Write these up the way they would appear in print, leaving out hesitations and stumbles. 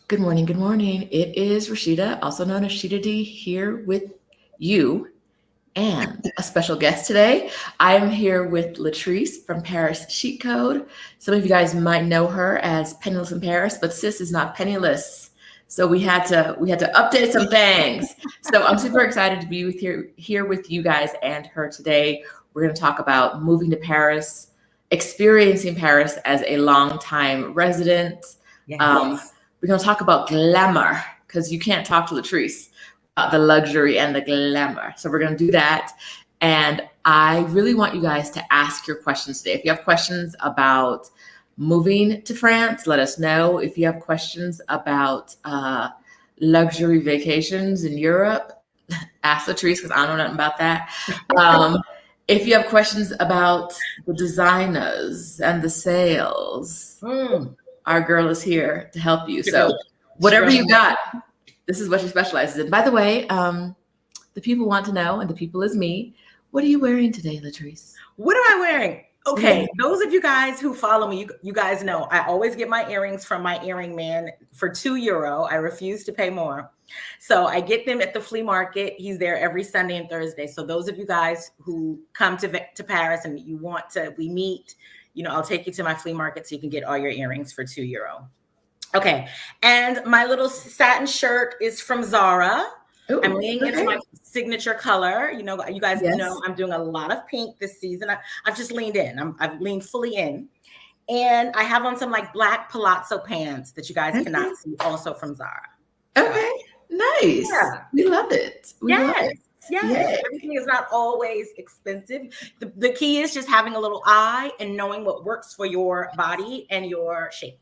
Good morning. Good morning. It is Rashida, also known as Sheeta D, here with you and a special guest today. I am here with Latrice from Paris Chic Code. Some of you guys might know her as Penniless in Paris, but sis is not penniless. So we had to update some things. So I'm super excited to be here with you guys and her today. We're going to talk about moving to Paris, experiencing Paris as a longtime resident. Yes. We're going to talk about glamour because you can't talk to Latrice about the luxury and the glamour. So we're going to do that. And I really want you guys to ask your questions today. If you have questions about moving to France, let us know. If you have questions about luxury vacations in Europe, ask Latrice because I don't know nothing about that. If you have questions about the designers and the sales, our girl is here to help you. So whatever you got, this is what she specializes in. By the way, the people want to know, and the people is me. What are you wearing today, Latrice? What am I wearing? Okay, those of you guys who follow me, you guys know I always get my earrings from my earring man for €2. I refuse to pay more. So I get them at the flea market. He's there every Sunday and Thursday. So those of you guys who come to Paris and you want to, we meet, I'll take you to my flea market so you can get all your earrings for €2. Okay, and my little satin shirt is from Zara. Ooh, I'm leaning into my signature color. You guys know I'm doing a lot of pink this season. I've just leaned in. I've leaned fully in. And I have on some like black palazzo pants that you guys cannot see, also from Zara. Okay, nice. Yeah. We love it. Yes. Everything is not always expensive. The key is just having a little eye and knowing what works for your body and your shape.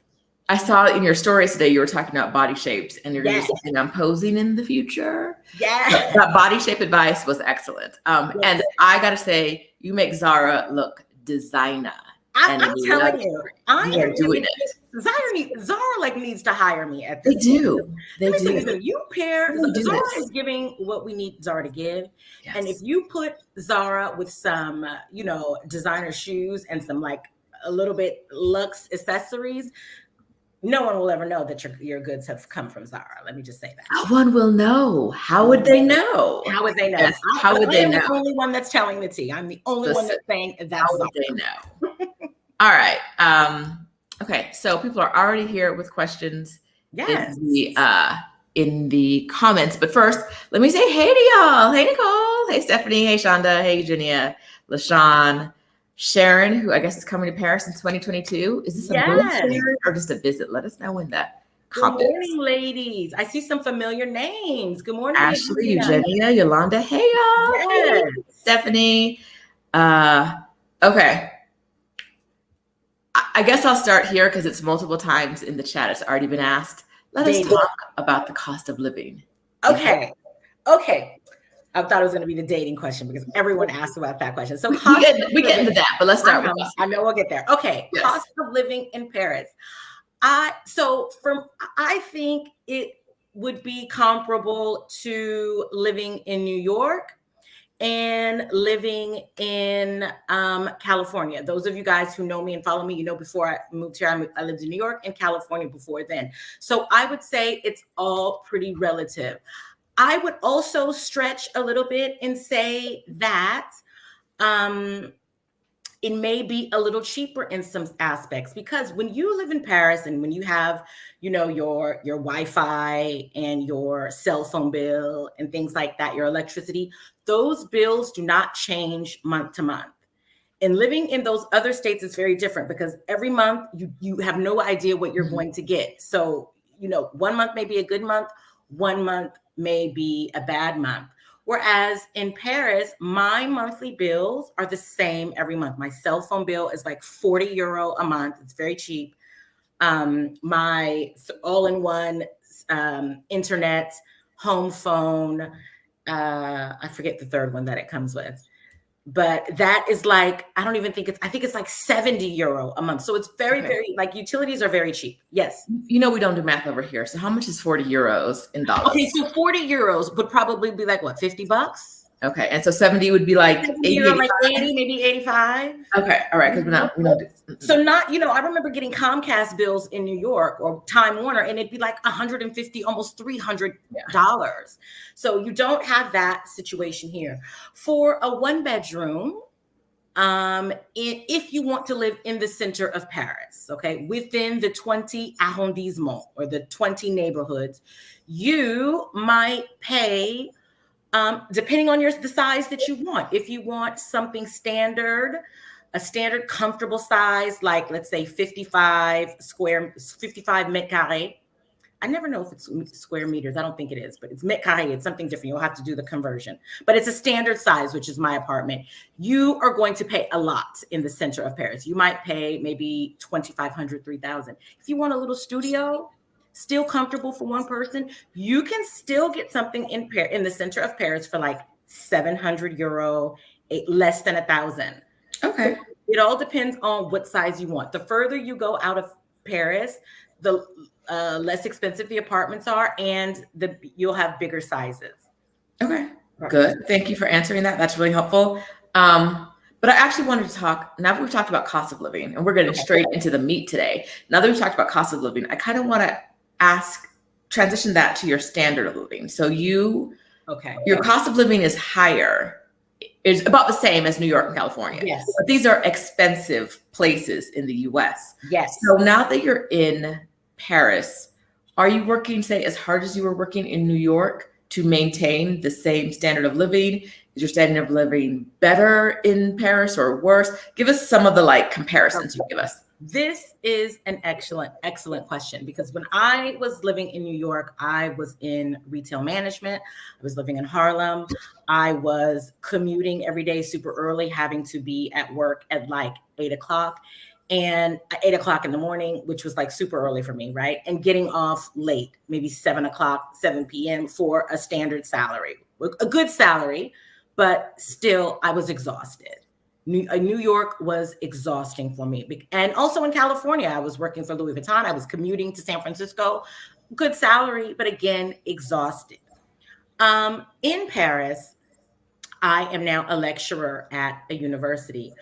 I saw in your stories today you were talking about body shapes, and you're going to be saying I'm posing in the future. Yeah, that body shape advice was excellent. And I got to say, you make Zara look designer. I'm telling you, I am doing it. Zara needs to hire me at this. They do. You pair Zara is giving what we need Zara to give, and if you put Zara with some, designer shoes and some like a little bit luxe accessories, no one will ever know that your goods have come from Zara. Let me just say that. No one will know. How would they know? How would they know? Yes. How would they know? I'm the only one that's telling the tea. I'm the only one that's saying that's how would they know? All right. Okay. So people are already here with questions. Yes. In the comments. But first, let me say hey to y'all. Hey, Nicole. Hey, Stephanie. Hey, Shonda. Hey, Eugenia. LaShawn. Sharon, who I guess is coming to Paris in 2022. Is this a book, Sharon, or just a visit? Let us know in the comments. Good morning, ladies. I see some familiar names. Good morning, Ashley, Eugenia, Yolanda. Hey, y'all. Yes. Hey, Stephanie. Okay. I guess I'll start here because it's multiple times in the chat. It's already been asked. Let us talk about the cost of living. Okay. I thought it was going to be the dating question because everyone asked about that question. So we get into that, but let's start with us. I know we'll get there. Okay. Yes. Cost of living in Paris. I think it would be comparable to living in New York and living in California. Those of you guys who know me and follow me, before I moved here, I lived in New York and California before then. So I would say it's all pretty relative. I would also stretch a little bit and say that it may be a little cheaper in some aspects, because when you live in Paris and when you have, your Wi-Fi and your cell phone bill and things like that, your electricity, those bills do not change month to month. And living in those other states is very different because every month you have no idea what you're going to get. So, 1 month may be a good month, 1 month may be a bad month. Whereas in Paris, my monthly bills are the same every month. My cell phone bill is like €40 a month. It's very cheap. My all-in-one internet, home phone, I forget the third one that it comes with. But that is like, I think it's like €70 a month. So it's very, very, like, utilities are very cheap. Yes. We don't do math over here. So how much is €40 in dollars? Okay, so €40 would probably be like what, $50? Okay, and so 70 would be like 80, like 80, maybe 85. Okay, all right, because we don't do. So not, I remember getting Comcast bills in New York or Time Warner, and it'd be like $150, almost $300. So you don't have that situation here. For a 1-bedroom, if you want to live in the center of Paris, okay, within the 20 arrondissements or the 20 neighborhoods, you might pay, depending on the size that you want. If you want something standard, a standard comfortable size, like let's say 55 mètres carrés. I never know if it's square meters. I don't think it is, but it's mètres carrés. It's something different. You'll have to do the conversion, but it's a standard size, which is my apartment. You are going to pay a lot in the center of Paris. You might pay maybe $2,500, $3,000. If you want a little studio, still comfortable for one person, you can still get something in the center of Paris for like €700, less than $1,000. Okay. It all depends on what size you want. The further you go out of Paris, the less expensive the apartments are, and you'll have bigger sizes. Okay, good. Thank you for answering that. That's really helpful. But I actually wanted to talk, now that we've talked about cost of living, and we're getting straight into the meat today. Now that we've talked about cost of living, I kind of want to transition that to your standard of living. So your cost of living is higher. It's about the same as New York and California. Yes. But these are expensive places in the US. Yes. So now that you're in Paris, are you working, say, as hard as you were working in New York to maintain the same standard of living? Is your standard of living better in Paris or worse? Give us some of the comparisons you give us. This is an excellent question, because when I was living in New York, I was in retail management. I was living in Harlem. I was commuting every day super early, having to be at work at like 8 o'clock. And 8 o'clock in the morning, which was like super early for me, right? And getting off late, maybe 7 p.m. for a standard salary, a good salary, but still I was exhausted. New York was exhausting for me. And also in California, I was working for Louis Vuitton. I was commuting to San Francisco, good salary, but again, exhausted. In Paris, I am now a lecturer at a university.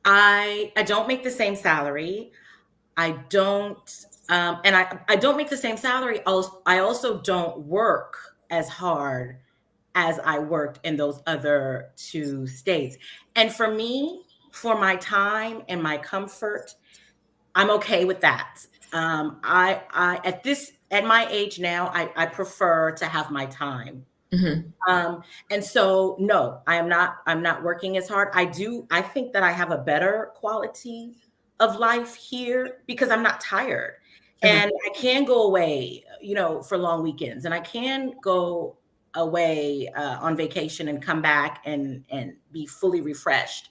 I don't make the same salary. I don't make the same salary. I also don't work as hard as I worked in those other 2 states. And for me, for my time and my comfort, I'm okay with that. At my age now, I prefer to have my time. Mm-hmm. And so, no, I'm not working as hard. I think that I have a better quality of life here because I'm not tired. Mm-hmm. And I can go away, for long weekends, and I can go away on vacation and come back and be fully refreshed.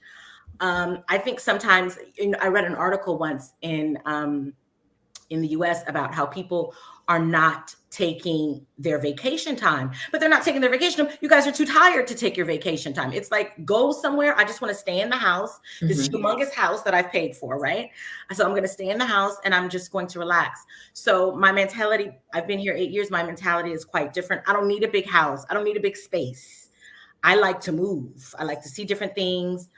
I think sometimes, I read an article once in the US about how people are not taking their vacation time, but they're not taking their vacation time. You guys are too tired to take your vacation time. It's like, go somewhere. I just want to stay in the house, this humongous house that I've paid for, right? So I'm going to stay in the house and I'm just going to relax. So my mentality, I've been here 8 years. My mentality is quite different. I don't need a big house. I don't need a big space. I like to move. I like to see different things.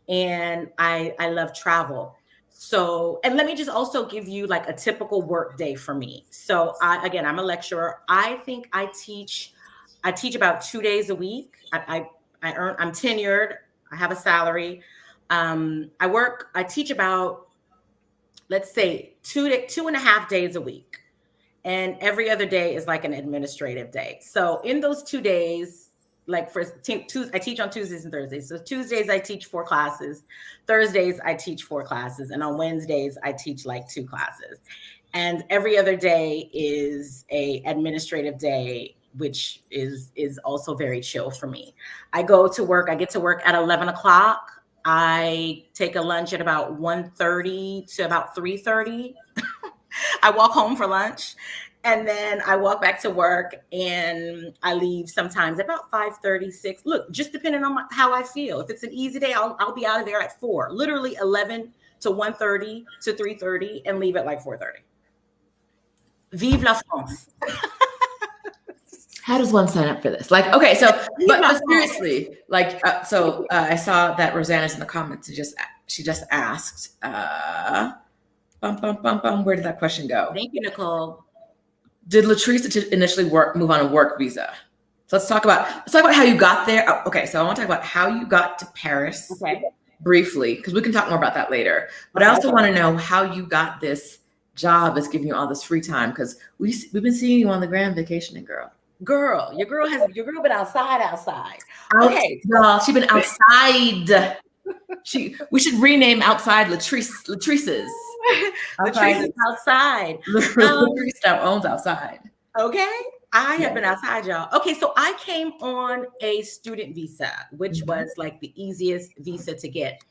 And I love travel. So, and let me just also give you like a typical work day for me. So I'm a lecturer. I think I teach about 2 days a week. I'm tenured. I have a salary. I teach about, let's say 2.5 days a week. And every other day is like an administrative day. So in those 2 days, like I teach on Tuesdays and Thursdays. So Tuesdays, I teach 4 classes. Thursdays, I teach 4 classes. And on Wednesdays, I teach like 2 classes. And every other day is a administrative day, which is also very chill for me. I go to work. I get to work at 11 o'clock. I take a lunch at about 1:30 to about 3:30. I walk home for lunch. And then I walk back to work and I leave sometimes about 5:30, 6. Look, just depending on how I feel. If it's an easy day, I'll be out of there at 4. Literally 11 to 1:30 to 3:30 and leave at like 4:30. Vive la France. How does one sign up for this? Like, okay, so, but seriously, like, I saw that Rosanna's in the comments. She just asked, where did that question go? Thank you, Nicole. Did Latrice initially move on a work visa? So let's talk about how you got there. Oh, okay, so I want to talk about how you got to Paris briefly, because we can talk more about that later. But I also want to know how you got this job that's giving you all this free time, because we've been seeing you on the gram vacationing, girl. Your girl been outside. Okay, girl, she's been outside. We should rename outside Latrice's. Latrice is outside. Latrice now owns outside. Okay. I have been outside, y'all. Okay, so I came on a student visa, which was like the easiest visa to get.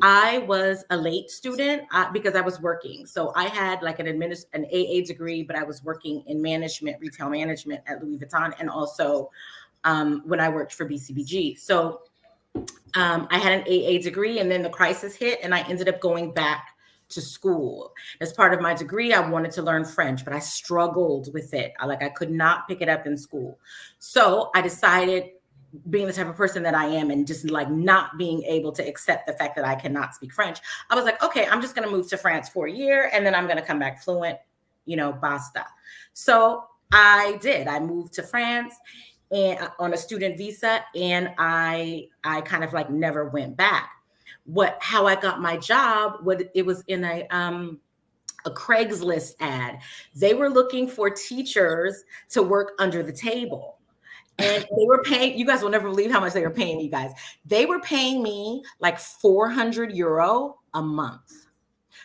I was a late student because I was working. So I had like an AA degree, but I was working in management, retail management at Louis Vuitton, and also when I worked for BCBG. So I had an AA degree, and then the crisis hit, and I ended up going back to school. As part of my degree, I wanted to learn French, but I struggled with it. I could not pick it up in school. So I decided, being the type of person that I am, and just like not being able to accept the fact that I cannot speak French, I was like, okay, I'm just going to move to France for a year, and then I'm going to come back fluent, basta. So I did. I moved to France and on a student visa, and I kind of like never went back. How I got my job, it was in a Craigslist ad. They were looking for teachers to work under the table. And they were paying, you guys will never believe how much they were paying me, guys. They were paying me like 400 euro a month.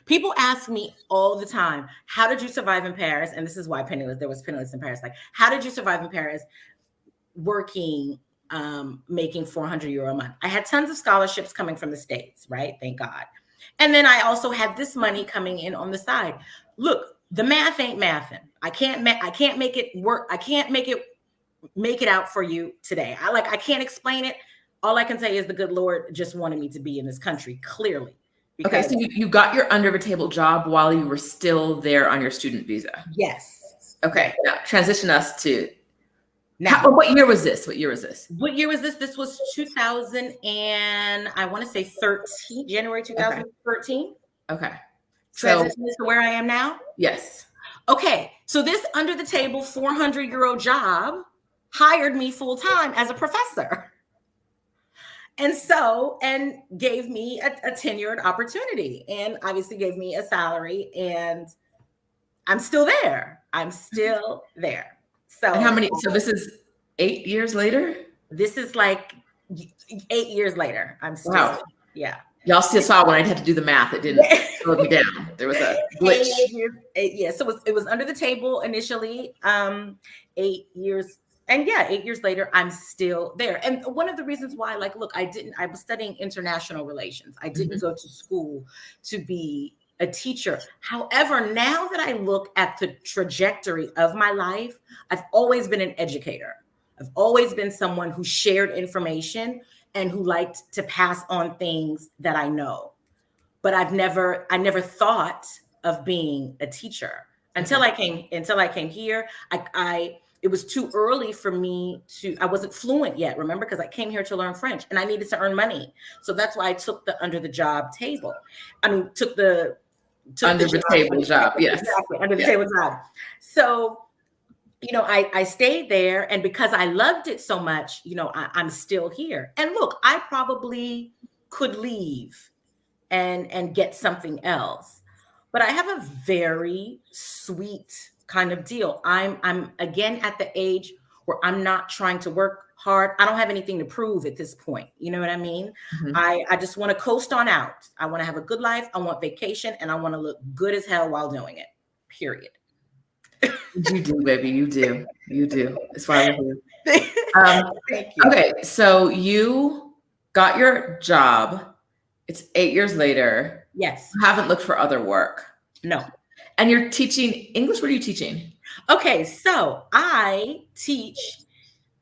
People ask me all the time, how did you survive in Paris? And this is why there was Penniless in Paris. Like, how did you survive in Paris working, making 400 euro a month? I had tons of scholarships coming from the States, right? Thank God. And then I also had this money coming in on the side. Look, the math ain't mathin'. I can't make it work. I can't make it out for you today. I can't explain it. All I can say is the good Lord just wanted me to be in this country, clearly. Okay, so you got your under the table job while you were still there on your student visa. Yes. Okay, now transition us to now. What year was this? This was 2000 and I want to say 13, January 2013. Okay. Transition to where I am now? Yes. Okay, so this under the table 400 euro job hired me full time as a professor. And gave me a tenured opportunity, and obviously gave me a salary, and I'm still there. So and how many? So this is 8 years later? This is like 8 years later. I'm still, yeah. Y'all still saw when I had to do the math. It didn't slow me down. There was a glitch. 8 years, yeah. So it was under the table initially, 8 years. And 8 years later, I'm still there. And one of the reasons why, I was studying international relations. I didn't go to school to be a teacher. However, now that I look at the trajectory of my life, I've always been an educator. I've always been someone who shared information and who liked to pass on things that I know. But I never thought of being a teacher until I came here. It was too early for me I wasn't fluent yet, remember? Because I came here to learn French and I needed to earn money. So that's why I took the under the table job. Yes. Exactly, under the table job. So, I stayed there, and because I loved it so much, I'm still here. And look, I probably could leave and get something else, but I have a very sweet kind of deal. I'm again at the age where I'm not trying to work hard. I don't have anything to prove at this point. You know what I mean? I just want to coast on out. I want to have a good life. I want vacation, and I want to look good as hell while doing it. Period. You do, baby. You do. That's why we're here. Thank you. Okay, so you got your job. It's 8 years later. Yes. You haven't looked for other work. No. And you're teaching English? What are you teaching? Okay, so I teach,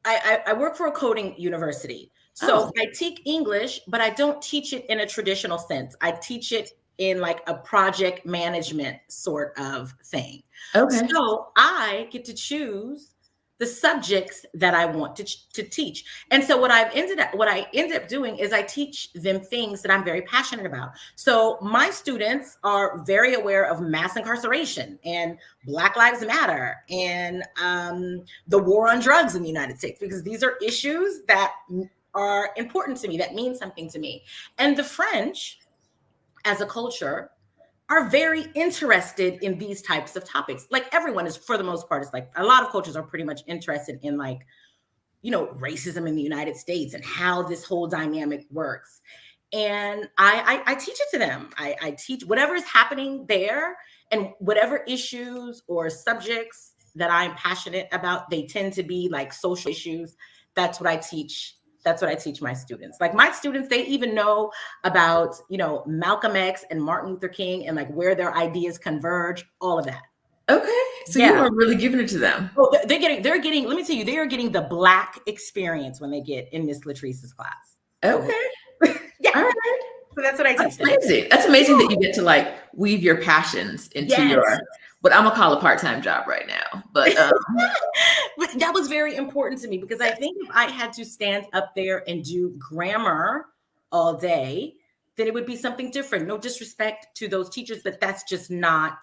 I work for a coding university. So I teach English, but I don't teach it in a traditional sense. I teach it in like a project management sort of thing. Okay. So I get to choose the subjects that I want to teach. And so what I ended up doing is I teach them things that I'm very passionate about. So my students are very aware of mass incarceration and Black Lives Matter and the war on drugs in the United States, because these are issues that are important to me, that mean something to me. And the French, as a culture, are very interested in these types of topics. Like everyone is, for the most part, it's like a lot of cultures are pretty much interested in, like, you know, racism in the United States and how this whole dynamic works. And I teach it to them. I teach whatever is happening there, and whatever issues or subjects that I'm passionate about, they tend to be like social issues. That's what I teach. That's what I teach my students. Like my students, they even know about, you know, Malcolm X and Martin Luther King and like where their ideas converge, all of that. Okay. So you are really giving it to them. Oh, they're getting, let me tell you, they are getting the Black experience when they get in Miss Latrice's class. Okay. Yeah. All right. So that's what I teach them. Amazing. That's amazing that you get to like weave your passions into your, what I'm gonna call a part-time job right now. But but that was very important to me, because I think if I had to stand up there and do grammar all day, then it would be something different. No disrespect to those teachers, but that's just not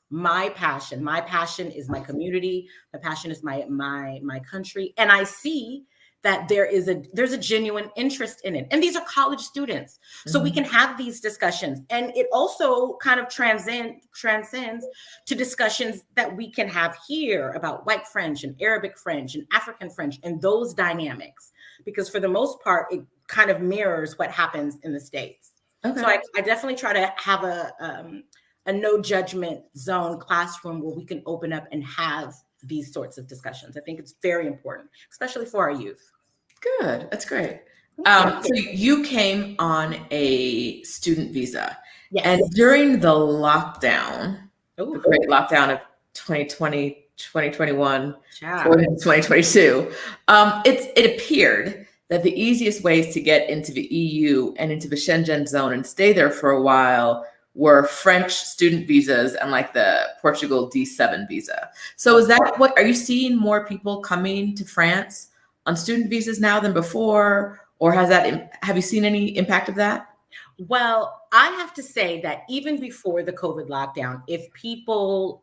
my passion. My passion is my community. My passion is my country. And I see that there's a genuine interest in it. And these are college students. So we can have these discussions. And it also kind of transcends to discussions that we can have here about white French and Arabic French and African French and those dynamics. Because for the most part, it kind of mirrors what happens in the States. Okay. So I definitely try to have a no judgment zone classroom where we can open up and have these sorts of discussions. I think it's very important, especially for our youth. Good. That's great. So you came on a student visa. Yes. And during the lockdown, the great lockdown of 2020, 2021, 2022, it appeared that the easiest ways to get into the EU and into the Schengen zone and stay there for a while were French student visas and like the Portugal D7 visa. So is that what, are you seeing more people coming to France on student visas now than before? Or have you seen any impact of that? Well, I have to say that even before the COVID lockdown, if people,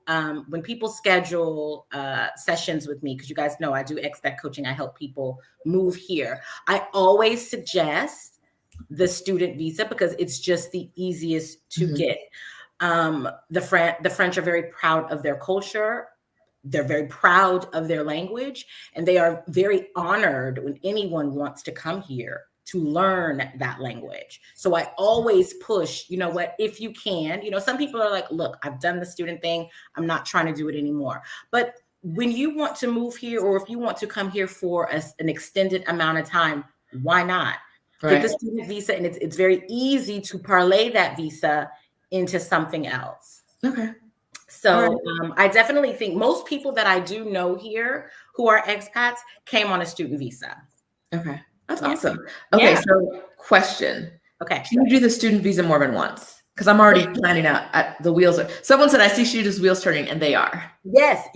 when people schedule sessions with me, because you guys know I do expat coaching, I help people move here. I always suggest the student visa because it's just the easiest to get. The French are very proud of their culture. They're very proud of their language, and they are very honored when anyone wants to come here to learn that language. So I always push, you know what, if you can, you know, some people are like, look, I've done the student thing. I'm not trying to do it anymore. But when you want to move here, or if you want to come here for an extended amount of time, why not? Get the student visa, and it's very easy to parlay that visa into something else. Okay. So I definitely think most people that I do know here who are expats came on a student visa. Okay. That's awesome. Okay. So question. Okay. Can you do the student visa more than once? Because I'm already planning out at the wheels. Someone said, I see Shooter's wheels turning, and they are. Yes.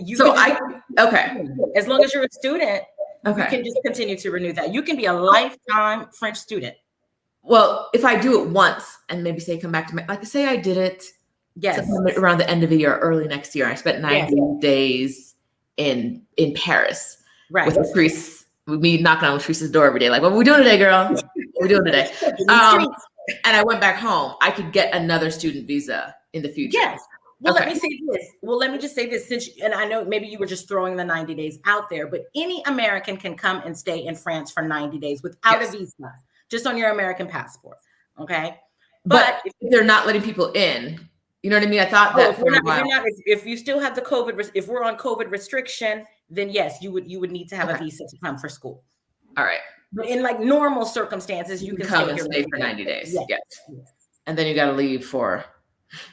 Okay. As long as you're a student, you okay, can just continue to renew that. You can be a lifetime French student. Well, if I do it once and maybe say come back to like say I did it around the end of the year, early next year, I spent 90 days in Paris with Latrice, with me knocking on Latrice's door every day, like, what are we doing today, girl? What are we doing today? And I went back home, I could get another student visa in the future. Yes. Well, let me say this. Well, let me just say this, and I know maybe you were just throwing the 90 days out there, but any American can come and stay in France for 90 days without a visa, just on your American passport. Okay. But if they're not letting people in, you know what I mean? I thought that if you still have the COVID, if we're on COVID restriction, then yes, you would need to have a visa to come for school. All right. But in like normal circumstances, you can come and stay for 90 days. Yes. And then you got to leave for.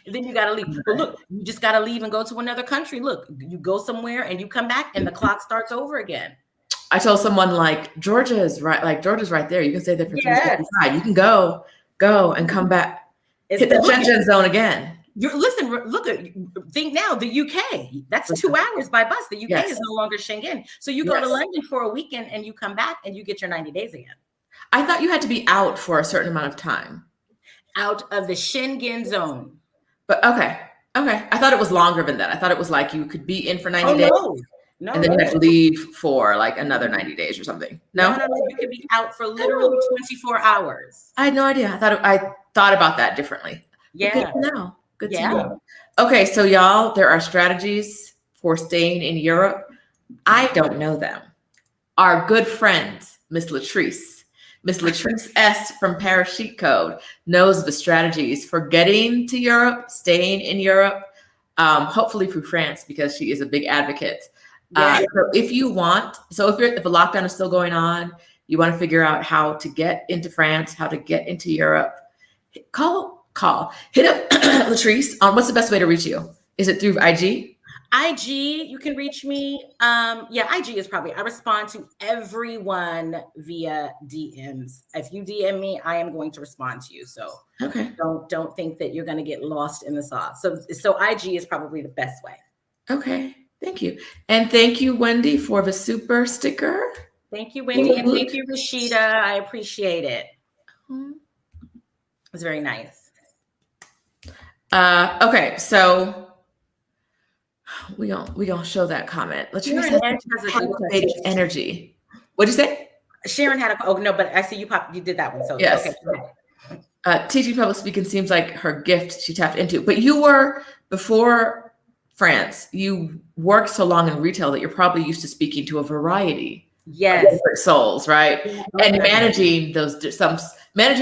And then you got to leave. But look, you just got to leave and go to another country. Look, you go somewhere and you come back and the clock starts over again. I told someone like Georgia's right there. You can stay there for 365. You can go and come back. Hit the Schengen zone again. Listen, look at, think now, the UK, that's 2 hours by bus. The UK is no longer Schengen. So you go to London for a weekend and you come back and you get your 90 days again. I thought you had to be out for a certain amount of time. Out of the Schengen zone. But okay. I thought it was longer than that. I thought it was like you could be in for 90 days. No, and then you have to leave for like another 90 days or something. No, you could be out for literally 24 hours. I had no idea. I thought about that differently. Yeah. Good to know. Good to know. Okay, so y'all, there are strategies for staying in Europe. I don't know them. Our good friend, Miss Latrice S from Paris Chic Code knows the strategies for getting to Europe, staying in Europe, hopefully through France, because she is a big advocate. So if you want, if a lockdown is still going on, you want to figure out how to get into France, how to get into Europe, hit up Latrice on what's the best way to reach you? Is it through IG? IG, you can reach me. IG is probably, I respond to everyone via DMs. If you DM me, I am going to respond to you. So don't think that you're going to get lost in the sauce. So IG is probably the best way. Okay. Thank you. And thank you, Wendy, for the super sticker. Thank you, Wendy. And thank you, Rashida. I appreciate it. It's very nice. Okay, so we gonna show that comment. Let's use captivating energy. What'd you say? Sharon had but I see you did that one. So yes. Okay. Teaching public speaking seems like her gift she tapped into. But you were, before France, you worked so long in retail that you're probably used to speaking to a variety of different souls, right? And managing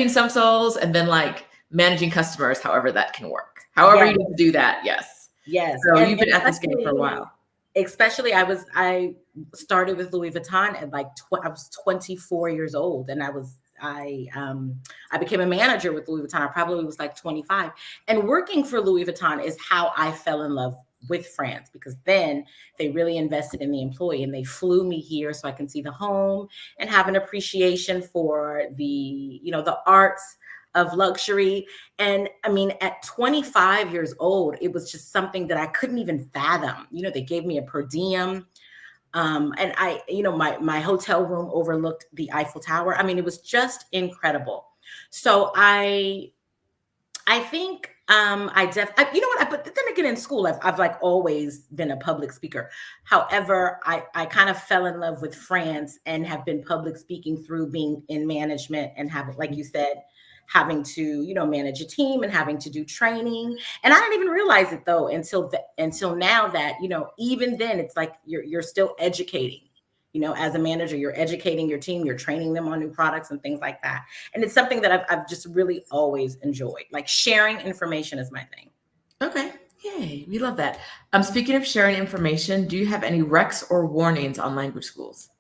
some souls, and then like managing customers, however that can work. However you need to do that, yes. So you've been at this game for a while. Especially, I started with Louis Vuitton at like I was 24 years old, and I became a manager with Louis Vuitton. I probably was like 25, and working for Louis Vuitton is how I fell in love with France, because then they really invested in the employee and they flew me here so I can see the home and have an appreciation for the arts of luxury. And I mean, at 25 years old, it was just something that I couldn't even fathom. They gave me a per diem. And my hotel room overlooked the Eiffel Tower. I mean, it was just incredible. So I think but then again, in school, I've like always been a public speaker. However, I kind of fell in love with France and have been public speaking through being in management and having, like you said, having to, manage a team and having to do training. And I didn't even realize it though, until now that, even then it's like, you're still educating, as a manager, you're educating your team, you're training them on new products and things like that. And it's something that I've just really always enjoyed. Like, sharing information is my thing. Okay. Yay. We love that. Speaking of sharing information, do you have any recs or warnings on language schools?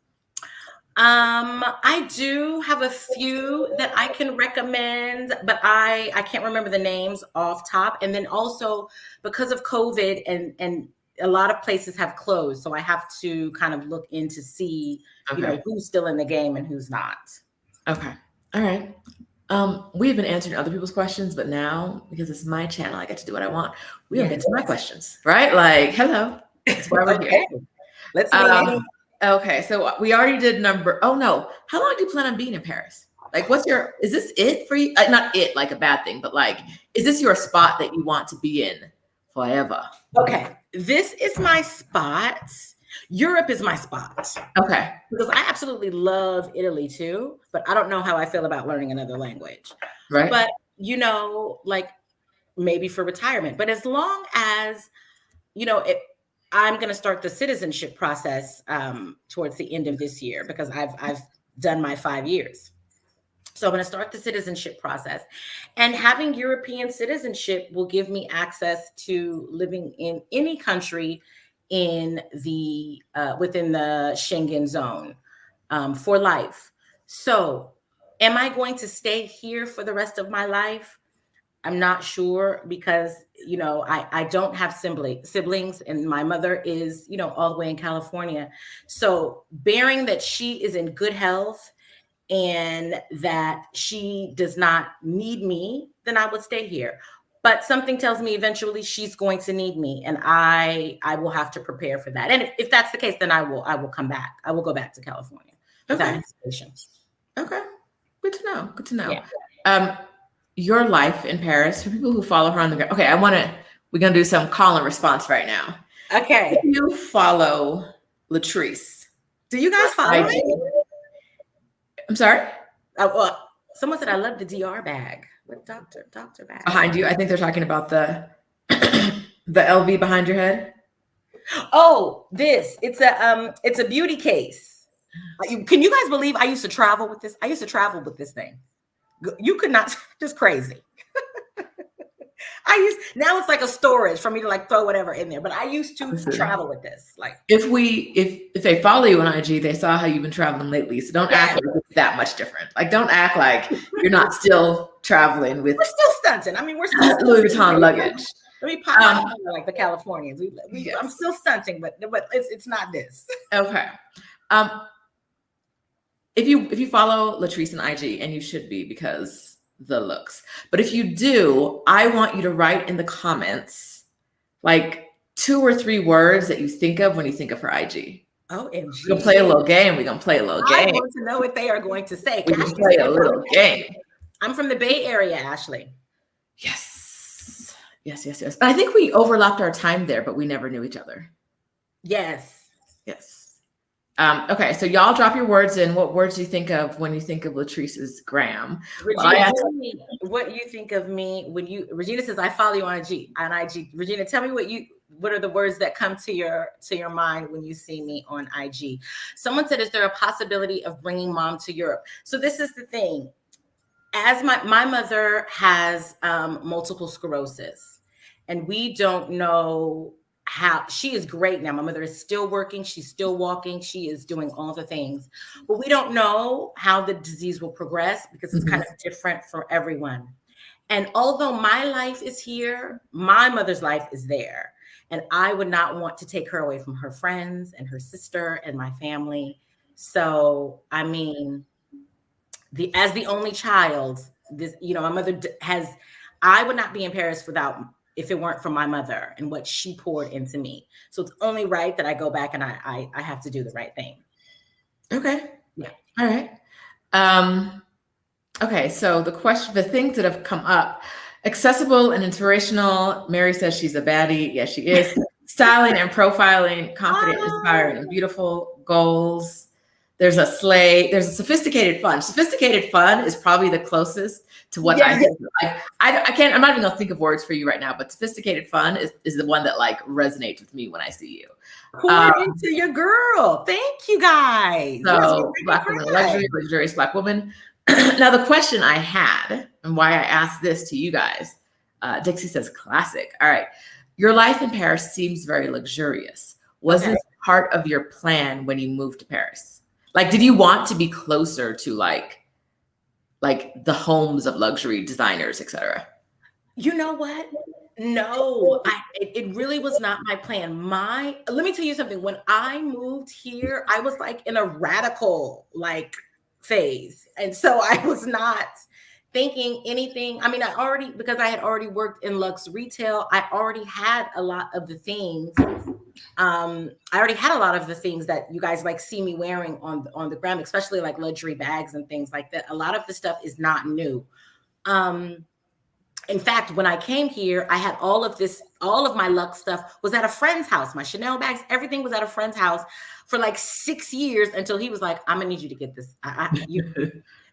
I do have a few that I can recommend, but I can't remember the names off top. And then also, because of COVID and a lot of places have closed, so I have to kind of look in to see, who's still in the game and who's not. Okay. All right. We've been answering other people's questions, but now, because it's my channel, I get to do what I want. We don't get to my questions, right? Like, hello. That's why we're here. Let's okay, so we already did number. Oh no, how long do you plan on being in Paris? Like, is this it for you? Not it, like a bad thing, but like, is this your spot that you want to be in forever? Okay, this is my spot. Europe is my spot. Okay. Because I absolutely love Italy too, but I don't know how I feel about learning another language. Right. But, like maybe for retirement, but as long as, I'm going to start the citizenship process towards the end of this year, because I've done my 5 years. So I'm going to start the citizenship process, and having European citizenship will give me access to living in any country in the within the Schengen zone for life. So am I going to stay here for the rest of my life? I'm not sure, because, I don't have siblings, and my mother is, all the way in California. So bearing that she is in good health and that she does not need me, then I would stay here. But something tells me eventually she's going to need me, and I will have to prepare for that. And if that's the case, then I will come back. I will go back to California without hesitation. Okay. Good to know. Good to know. Yeah. Your life in Paris, for people who follow her on the ground. Okay, we're gonna do some call and response right now. Okay. Do you follow Latrice? Do you guys follow me? I'm sorry? Well, someone said I love the DR bag. What doctor bag? Behind you. I think they're talking about the the LV behind your head. Oh, it's a beauty case. Can you guys believe I used to travel with this? I used to travel with this thing. You could not, just crazy. Now it's like a storage for me to like throw whatever in there, but I used to travel with this. Like if they follow you on IG, they saw how you've been traveling lately. So don't act like it's that much different. Like don't act like you're not still traveling with. We're still stunting. I mean, we're still Louis Vuitton luggage. Let me pop like the Californians. Yes. I'm still stunting, but it's not this. Okay. If you follow Latrice on IG, and you should be because the looks, but if you do, I want you to write in the comments like 2 or 3 words that you think of when you think of her IG. OMG. We're gonna play a little game. I want to know what they are going to say. We can play a little game. I'm from the Bay Area, Ashley. Yes. And I think we overlapped our time there, but we never knew each other. Yes. Okay, so y'all drop your words in. What words do you think of when you think of Latrice's gram? Regina, tell me what you think of me when Regina says I follow you on IG. Regina, tell me what are the words that come to your mind when you see me on IG? Someone said, is there a possibility of bringing mom to Europe? So this is the thing. As my mother has multiple sclerosis, and we don't know how. She is great now. My mother is still working. She's still walking. She is doing all the things, but we don't know how the disease will progress because it's kind of different for everyone. And although my life is here, my mother's life is there. And I would not want to take her away from her friends and her sister and my family. So, I mean, as the only child, my mother I would not be in Paris if it weren't for my mother and what she poured into me. So it's only right that I go back and I have to do the right thing. Okay. Yeah. All right. Okay. So the things that have come up: accessible and inspirational. Mary says she's a baddie. Yes, she is. Styling and profiling, confident, inspiring, and beautiful. Goals. There's a slay. There's a sophisticated fun. Sophisticated fun is probably the closest to what I think. Like, I can't. I'm not even gonna think of words for you right now. But sophisticated fun is the one that like resonates with me when I see you. Pour into your girl. Thank you guys. So Black woman, luxury, luxurious Black woman. Now the question I had and why I asked this to you guys, Dixie says classic. All right, your life in Paris seems very luxurious. Was this part of your plan when you moved to Paris? Like, did you want to be closer to like the homes of luxury designers, etc.? You know what? No, it really was not my plan. Let me tell you something. When I moved here, I was like in a radical phase. And so I was not thinking anything. I mean, because I had already worked in luxe retail, I already had a lot of the things. I already had a lot of the things that you guys like see me wearing on the gram, especially like luxury bags and things like that. A lot of the stuff is not new. In fact, when I came here, I had all of my luxe stuff was at a friend's house. My Chanel bags, everything was at a friend's house for like 6 years until he was like, I'm gonna need you to get this.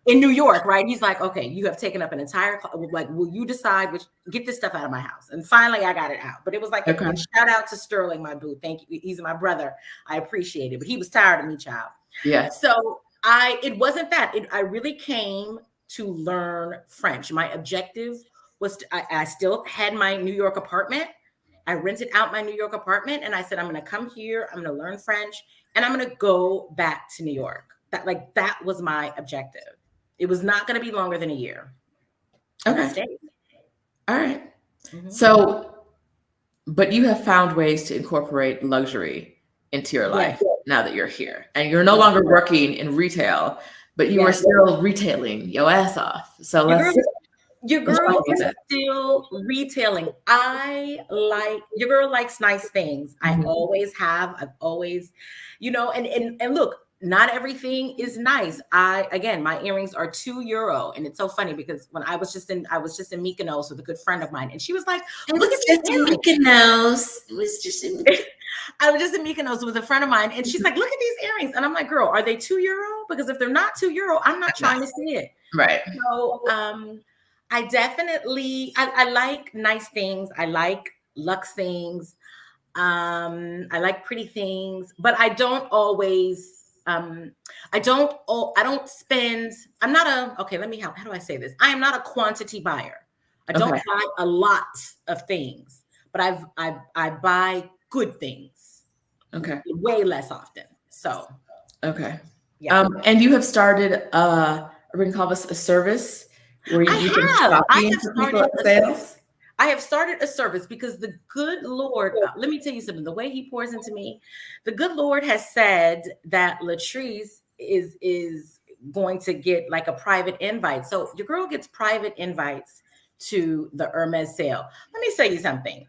In New York, right? He's like, okay, you have taken up an entire, will you decide get this stuff out of my house? And finally I got it out. But it was like, and shout out to Sterling, my boo. Thank you. He's my brother. I appreciate it. But he was tired of me, child. Yeah. So it wasn't that. I really came to learn French. My objective was I still had my New York apartment. I rented out my New York apartment and I said, I'm going to come here. I'm going to learn French and I'm going to go back to New York. That was my objective. It was not going to be longer than a year. Okay. All right. Mm-hmm. So, but you have found ways to incorporate luxury into your life now that you're here, and you're no longer working in retail, but you are still retailing your ass off. So Your girl is still retailing. Your girl likes nice things. I always have. I've always, and look, not everything is nice. My earrings are €2. And it's so funny because when I was just in Mykonos with a good friend of mine, and she was like, look at this Mykonos. It was just in I was just in Mykonos with a friend of mine, and she's like, look at these earrings. And I'm like, girl, are they €2? Because if they're not €2, I'm not trying to see it. Right. So I definitely I like nice things. I like luxe things. I like pretty things, but I don't always I don't spend. I'm not a okay, let me help. How do I say this? I am not a quantity buyer. I don't buy a lot of things, but I buy good things. Okay. Way less often. So okay. Yeah. And you have started we're going to call this a service where you can shop for people at sales? I have started a service because the good Lord, let me tell you something, the way he pours into me, the good Lord has said that Latrice is going to get like a private invite. So your girl gets private invites to the Hermes Sale. Let me tell you something.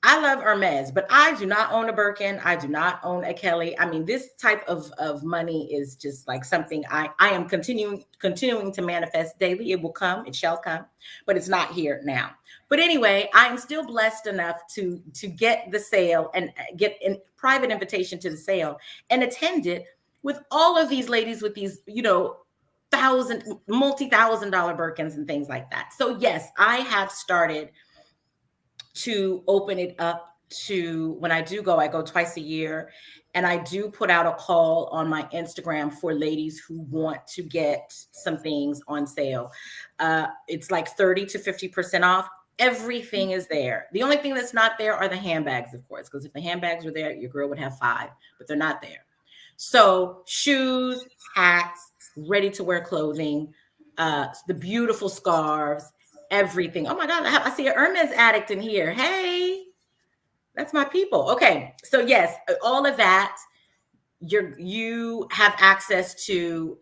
I love Hermes, but I do not own a Birkin. I do not own a Kelly. I mean, this type of money is just like something I am continuing to manifest daily. It will come, it shall come, but it's not here now. But anyway, I am still blessed enough to get the sale and get a private invitation to the sale and attend it with all of these ladies with these, multi-$1,000 Birkins and things like that. So yes, I have started to open it up to when I do go, I go twice a year, and I do put out a call on my Instagram for ladies who want to get some things on sale. It's like 30 to 50% off. Everything is there. The only thing that's not there are the handbags, of course, because if the handbags were there, your girl would have 5, but they're not there. So shoes, hats, ready to wear clothing, the beautiful scarves, everything. Oh my God, I see a Hermes addict in here. Hey, that's my people. Okay, so yes, all of that you have access to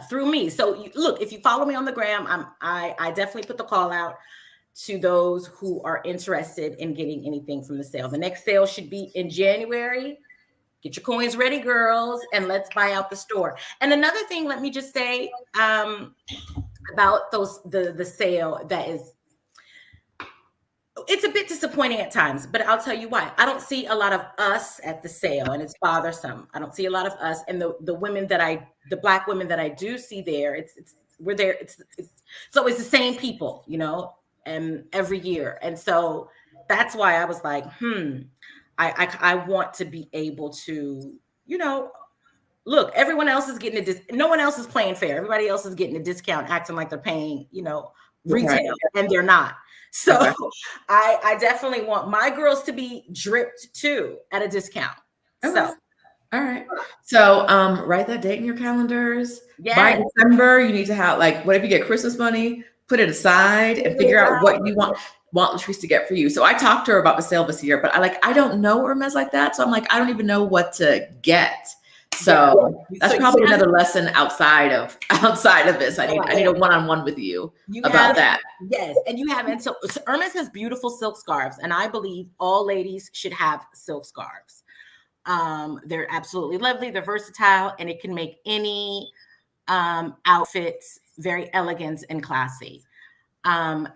through me. So look, if you follow me on the gram, I definitely put the call out to those who are interested in getting anything from the sale. The next sale should be in January. Get your coins ready, girls, and let's buy out the store. And another thing, let me just say about the sale that is, it's a bit disappointing at times, but I'll tell you why. I don't see a lot of us at the sale, and it's bothersome. I don't see a lot of us, and the Black women that I do see there, we're there. It's always the same people, and every year, and so that's why I was like, I want to be able to, look, everyone else is getting no one else is playing fair. Everybody else is getting a discount, acting like they're paying, retail, and they're not. So I definitely want my girls to be dripped too at a discount. Okay. So all right. So write that date in your calendars. Yes. By December, you need to have what if you get Christmas money, put it aside and figure out what you want Latrice to get for you. So I talked to her about the sale this year, but I don't know Hermes like that. So I'm like, I don't even know what to get. So that's probably another lesson outside of this. I need a one-on-one with you about that. Yes. And you have, and so Hermes has beautiful silk scarves, and I believe all ladies should have silk scarves. They're absolutely lovely. They're versatile, and it can make any outfits very elegant and classy. And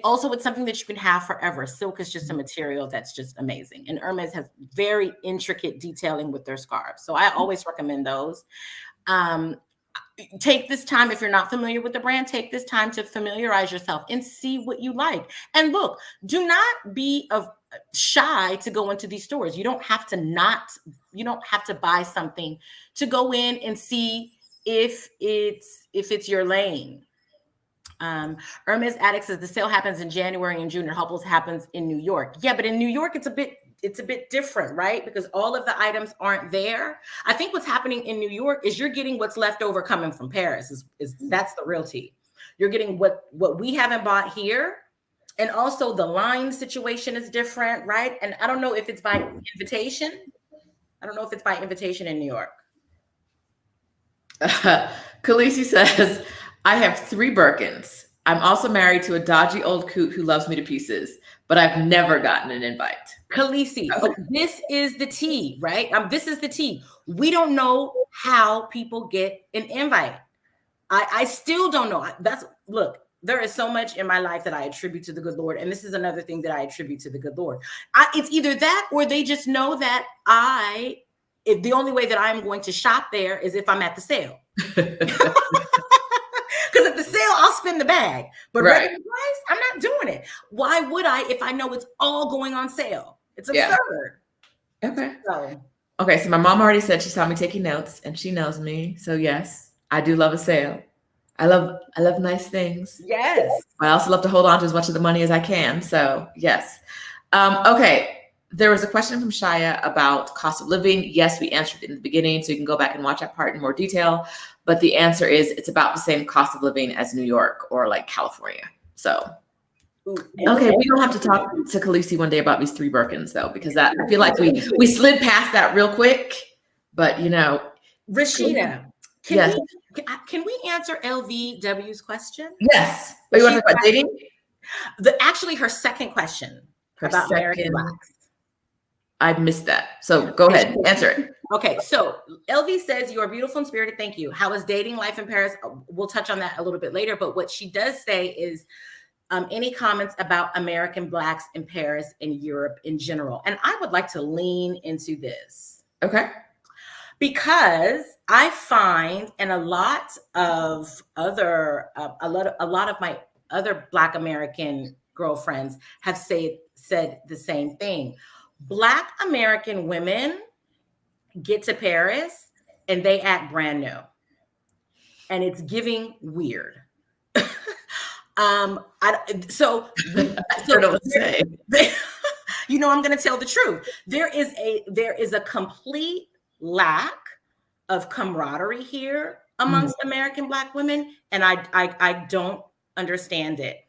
also it's something that you can have forever. Silk is just a material that's just amazing. And Hermes has very intricate detailing with their scarves. So I always recommend those. Take this time, if you're not familiar with the brand, take this time to familiarize yourself and see what you like. And look, do not be shy to go into these stores. You don't have to buy something to go in and see if it's your lane. Hermes Addict says the sale happens in January and June. It happens in New York. Yeah, but in New York, it's a bit different, right? Because all of the items aren't there. I think what's happening in New York is you're getting what's left over coming from Paris. That's the real tea. You're getting what we haven't bought here. And also the line situation is different, right? And I don't know if it's by invitation. I don't know if it's by invitation in New York. Khaleesi says, I have 3 Birkins. I'm also married to a dodgy old coot who loves me to pieces, but I've never gotten an invite. Khaleesi, Okay. this is the tea, right? This is the tea. We don't know how people get an invite. I still don't know. Look, there is so much in my life that I attribute to the good Lord. And this is another thing that I attribute to the good Lord. It's either that or they just know that the only way that I'm going to shop there is if I'm at the sale. Because at the sale, I'll spend the bag. But right. regular price, I'm not doing it. Why would I if I know it's all going on sale? It's absurd. Yeah. Okay. Okay, so my mom already said she saw me taking notes and she knows me. So yes, I do love a sale. I love nice things. Yes. I also love to hold on to as much of the money as I can. So yes. Okay. There was a question from Shaya about cost of living. Yes, we answered it in the beginning, so you can go back and watch that part in more detail. But the answer is it's about the same cost of living as New York or like California. So, okay, we don't have to talk to Khaleesi one day about these 3 Birkins though, because I feel like we slid past that real quick. But Rashida, can we answer LVW's question? Yes. Oh, you want to talk about dating? Actually, her second question about American Blacks. I missed that. So go ahead, answer it. Okay, so LV says, you are beautiful and spirited. Thank you. How is dating life in Paris? We'll touch on that a little bit later. But what she does say is any comments about American Blacks in Paris and Europe in general. And I would like to lean into this. Okay. Because I find, and a lot of my other Black American girlfriends have said the same thing. Black American women get to Paris and they act brand new, and it's giving weird. I'm going to say. I'm going to tell the truth. There is a complete lack of camaraderie here amongst American Black women, and I don't understand it.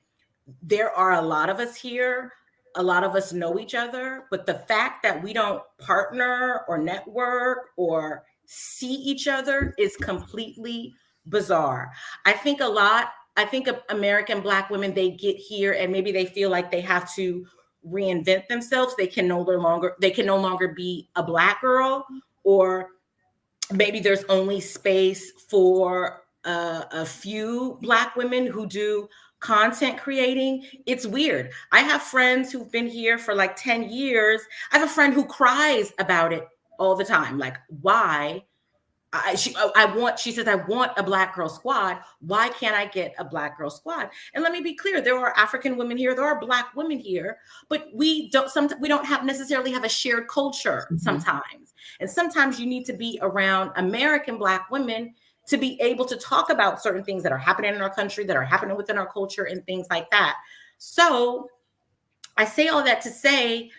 There are a lot of us here. A lot of us know each other, but the fact that we don't partner or network or see each other is completely bizarre. I think American Black women, they get here and maybe they feel like they have to reinvent themselves. They can no longer be a Black girl, or maybe there's only space for a few Black women who do content creating. It's weird. I have friends who've been here for like 10 years. I have a friend who cries about it all the time. Like, why? She says, I want a Black girl squad. Why can't I get a Black girl squad? And let me be clear, there are African women here, there are Black women here, but we don't necessarily have a shared culture sometimes. And sometimes you need to be around American Black women to be able to talk about certain things that are happening in our country, that are happening within our culture, and things like that. So I say all that to say,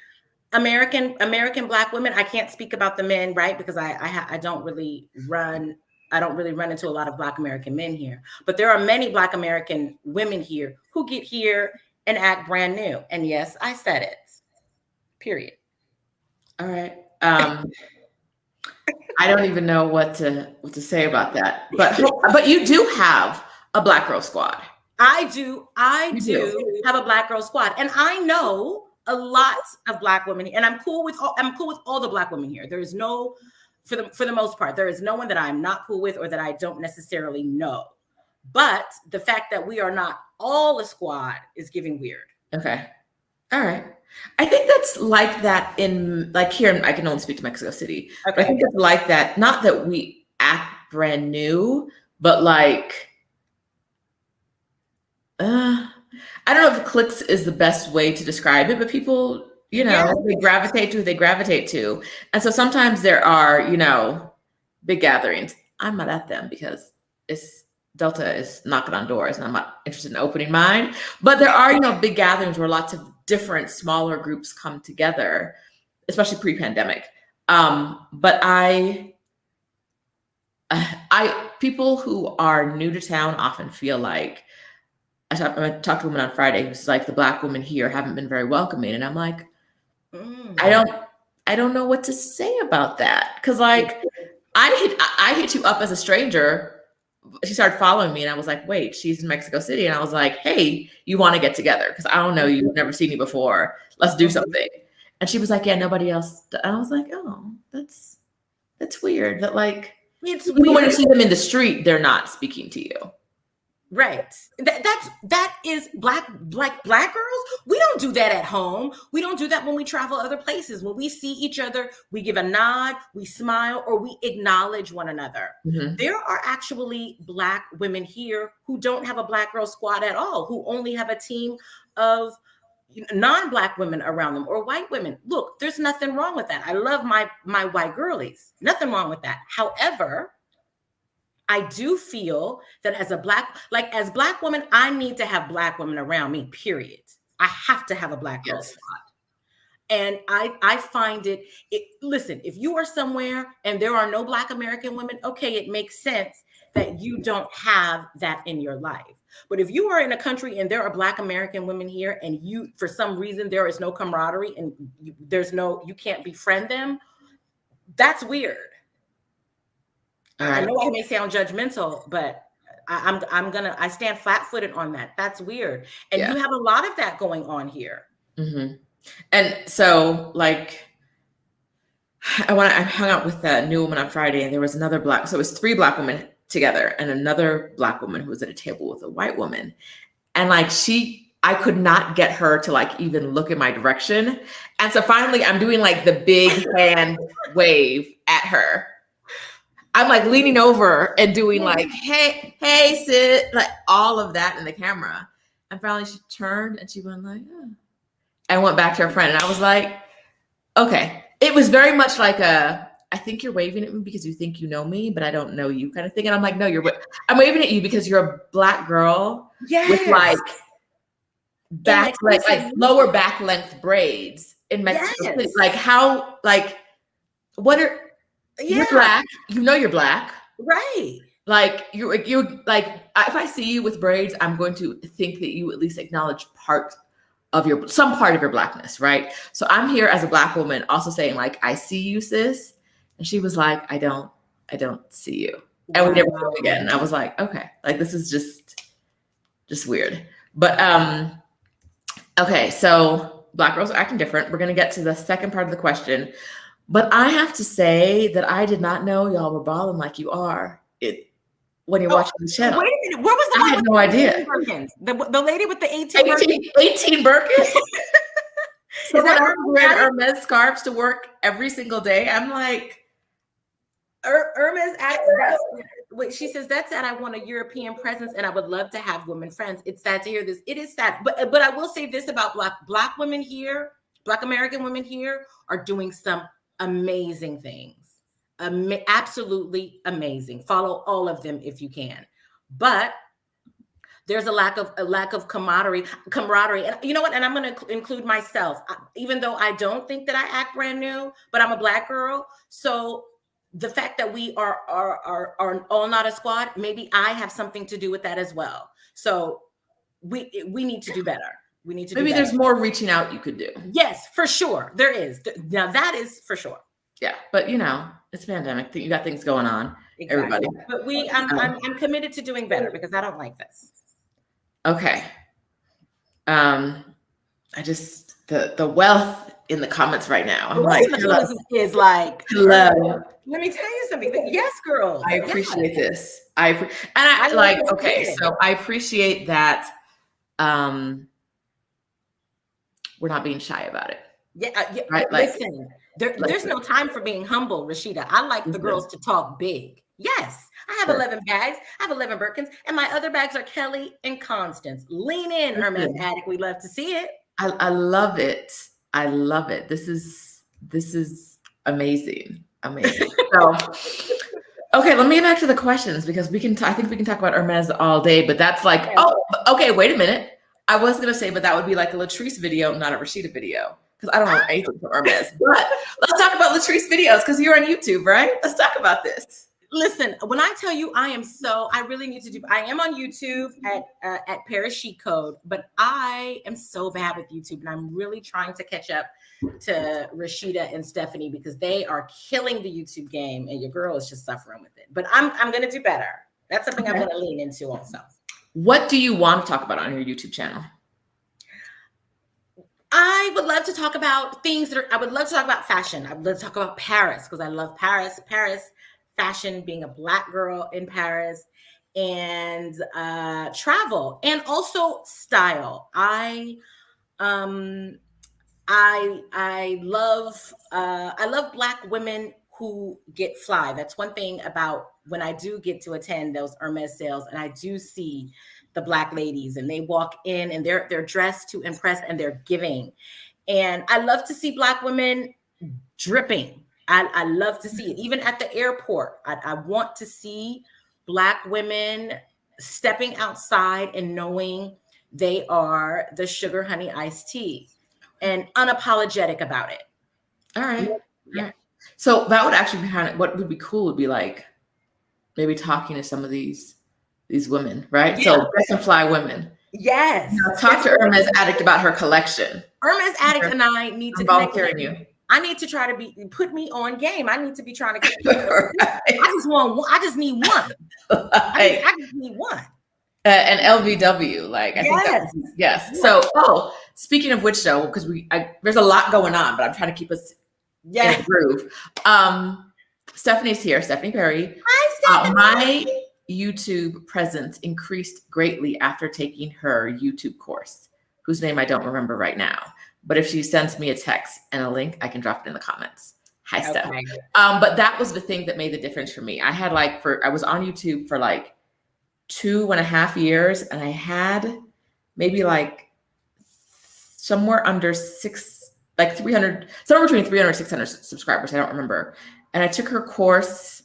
American Black women, I can't speak about the men, right? Because I don't really run into a lot of Black American men here. But there are many Black American women here who get here and act brand new. And yes, I said it. Period. All right. I don't even know what to say about that. But you do have a Black girl squad. I do have a Black girl squad, and I know a lot of Black women, and I'm cool with all the Black women here. There is no, for the most part, there is no one that I'm not cool with or that I don't necessarily know. But the fact that we are not all a squad is giving weird. Okay. All right. I think that's like that in here. I can only speak to Mexico City. Okay. I think it's like that. Not that we act brand new, but like, I don't know if clicks is the best way to describe it, but people, they gravitate to who they gravitate to. And so sometimes there are, big gatherings. I'm not at them because Delta is knocking on doors and I'm not interested in opening mine. But there are, big gatherings where lots of different smaller groups come together, especially pre-pandemic. But people who are new to town often feel like, I talked to a woman on Friday who's like, the Black women here haven't been very welcoming. And I'm like, I don't know what to say about that. Cause like, I hit you up as a stranger she started following me, and I was like, wait, she's in Mexico City. And I was like, hey, you want to get together? Because I don't know, you've never seen me before. Let's do something. And she was like, yeah, nobody else. And I was like, oh, that's weird. That like, It's even when you weird. see them in the street, they're not speaking to you. Right. That is black girls. We don't do that at home. We don't do that when we travel other places. When we see each other, we give a nod, we smile, or we acknowledge one another. Mm-hmm. There are actually Black women here who don't have a Black girl squad at all, who only have a team of non-Black women around them, or white women. Look, there's nothing wrong with that. I love my white girlies. Nothing wrong with that. However, I do feel that as Black woman, I need to have Black women around me, period. I have to have a Black girl squad. And I find listen, if you are somewhere and there are no Black American women, okay, it makes sense that you don't have that in your life. But if you are in a country and there are Black American women here and you, for some reason, there is no camaraderie and you can't befriend them, that's weird. I know I may sound judgmental, but I stand flat-footed on that. That's weird. And you have a lot of that going on here. Mm-hmm. And so like, I hung out with a new woman on Friday, and there was another so it was 3 Black women together and another Black woman who was at a table with a white woman. And like, I could not get her to like even look in my direction. And so finally I'm doing like the big hand wave at her. I'm like leaning over and doing like, hey, sit, like all of that in the camera. And finally she turned and she went like, oh. And went back to her friend. And I was like, okay. It was very much like I think you're waving at me because you think you know me, but I don't know you kind of thing. And I'm like, no, I'm waving at you because you're a Black girl with like lower back length braids in Mexico City. Yes. Like how, like, what are, you're Black, you're Black. Right. Like you're like, if I see you with braids, I'm going to think that you at least acknowledge some part of your Blackness, right? So I'm here as a Black woman also saying like, I see you, sis. And she was like, I don't see you. And we never spoke again. And I was like, okay, like this is just weird. But okay, so Black girls are acting different. We're gonna get to the second part of the question. But I have to say that I did not know y'all were balling like you are when you're watching the channel. Wait a minute, where was the I had no idea. The lady with the 18 Birkins? So is that I'm wearing Hermes scarves to work every single day? I'm like, Hermes wait, she says that's sad. I want a European presence and I would love to have women friends. It's sad to hear this. It is sad. But I will say this about Black women here, Black American women here are doing some amazing things. Absolutely amazing. Follow all of them if you can. But there's a lack of camaraderie. And you know what? And I'm going to include myself, even though I don't think that I act brand new, but I'm a Black girl. So the fact that we are all not a squad, maybe I have something to do with that as well. So we need to do better. We need to do maybe better. There's more reaching out you could do. Yes, for sure. There is. Now that is for sure. Yeah, but it's a pandemic. You got things going on. Exactly. Everybody. But I'm committed to doing better because I don't like this. Okay. I just the wealth in the comments right now. I'm like, is like, hello. Let me tell you something. Yes, girl. I appreciate this. I like. Okay, so I appreciate that. We're not being shy about it. Yeah. Right? Listen, there's no time for being humble, Rashida. I like the girls to talk big. Yes, I have 11 bags. I have 11 Birkins, and my other bags are Kelly and Constance. Lean in, Hermes Addict. We love to see it. I love it. I love it. This is amazing. Amazing. So, okay, let me get back to the questions because I think we can talk about Hermes all day, but that's like, okay, wait a minute. I was going to say, but that would be like a Latrice video, not a Rashida video, because I don't know anything from Hermes. But let's talk about Latrice videos because you're on YouTube, right? Let's talk about this. Listen, when I tell you I am on YouTube at Paris Chic Code, but I am so bad with YouTube and I'm really trying to catch up to Rashida and Stephanie because they are killing the YouTube game and your girl is just suffering with it. But I'm going to do better. That's something I'm going to lean into also. What do you want to talk about on your YouTube channel? I would love to talk about things I would love to talk about fashion. I would love to talk about Paris because I love Paris. Paris fashion, being a Black girl in Paris, and travel, and also style. I love Black women who get fly. That's one thing about when I do get to attend those Hermes sales, and I do see the Black ladies, and they walk in and they're dressed to impress, and they're giving. And I love to see Black women dripping. I love to see it. Even at the airport, I want to see Black women stepping outside and knowing they are the sugar honey iced tea and unapologetic about it. All right. Yeah. All right. So that would actually be kind of, what would be cool would be like maybe talking to some of these women, right? Yeah. So dress and fly women. Yes. Talk to Hermes Addict about her collection. Hermes Addict and I need to volunteering you. I need to try to put me on game. I need to be trying to get right. I just need one. I just need one. An LVW, like I think that, yes. So, speaking of which, though, because there's a lot going on, but I'm trying to keep us in a groove. Stephanie's here, Stephanie Perry. Hi, Stephanie. My YouTube presence increased greatly after taking her YouTube course, whose name I don't remember right now. But if she sends me a text and a link, I can drop it in the comments. Hi, Steph. But that was the thing that made the difference for me. I had I was on YouTube for 2.5 years, and I had maybe somewhere under 300, somewhere between 300 and 600 subscribers. I don't remember. And I took her course,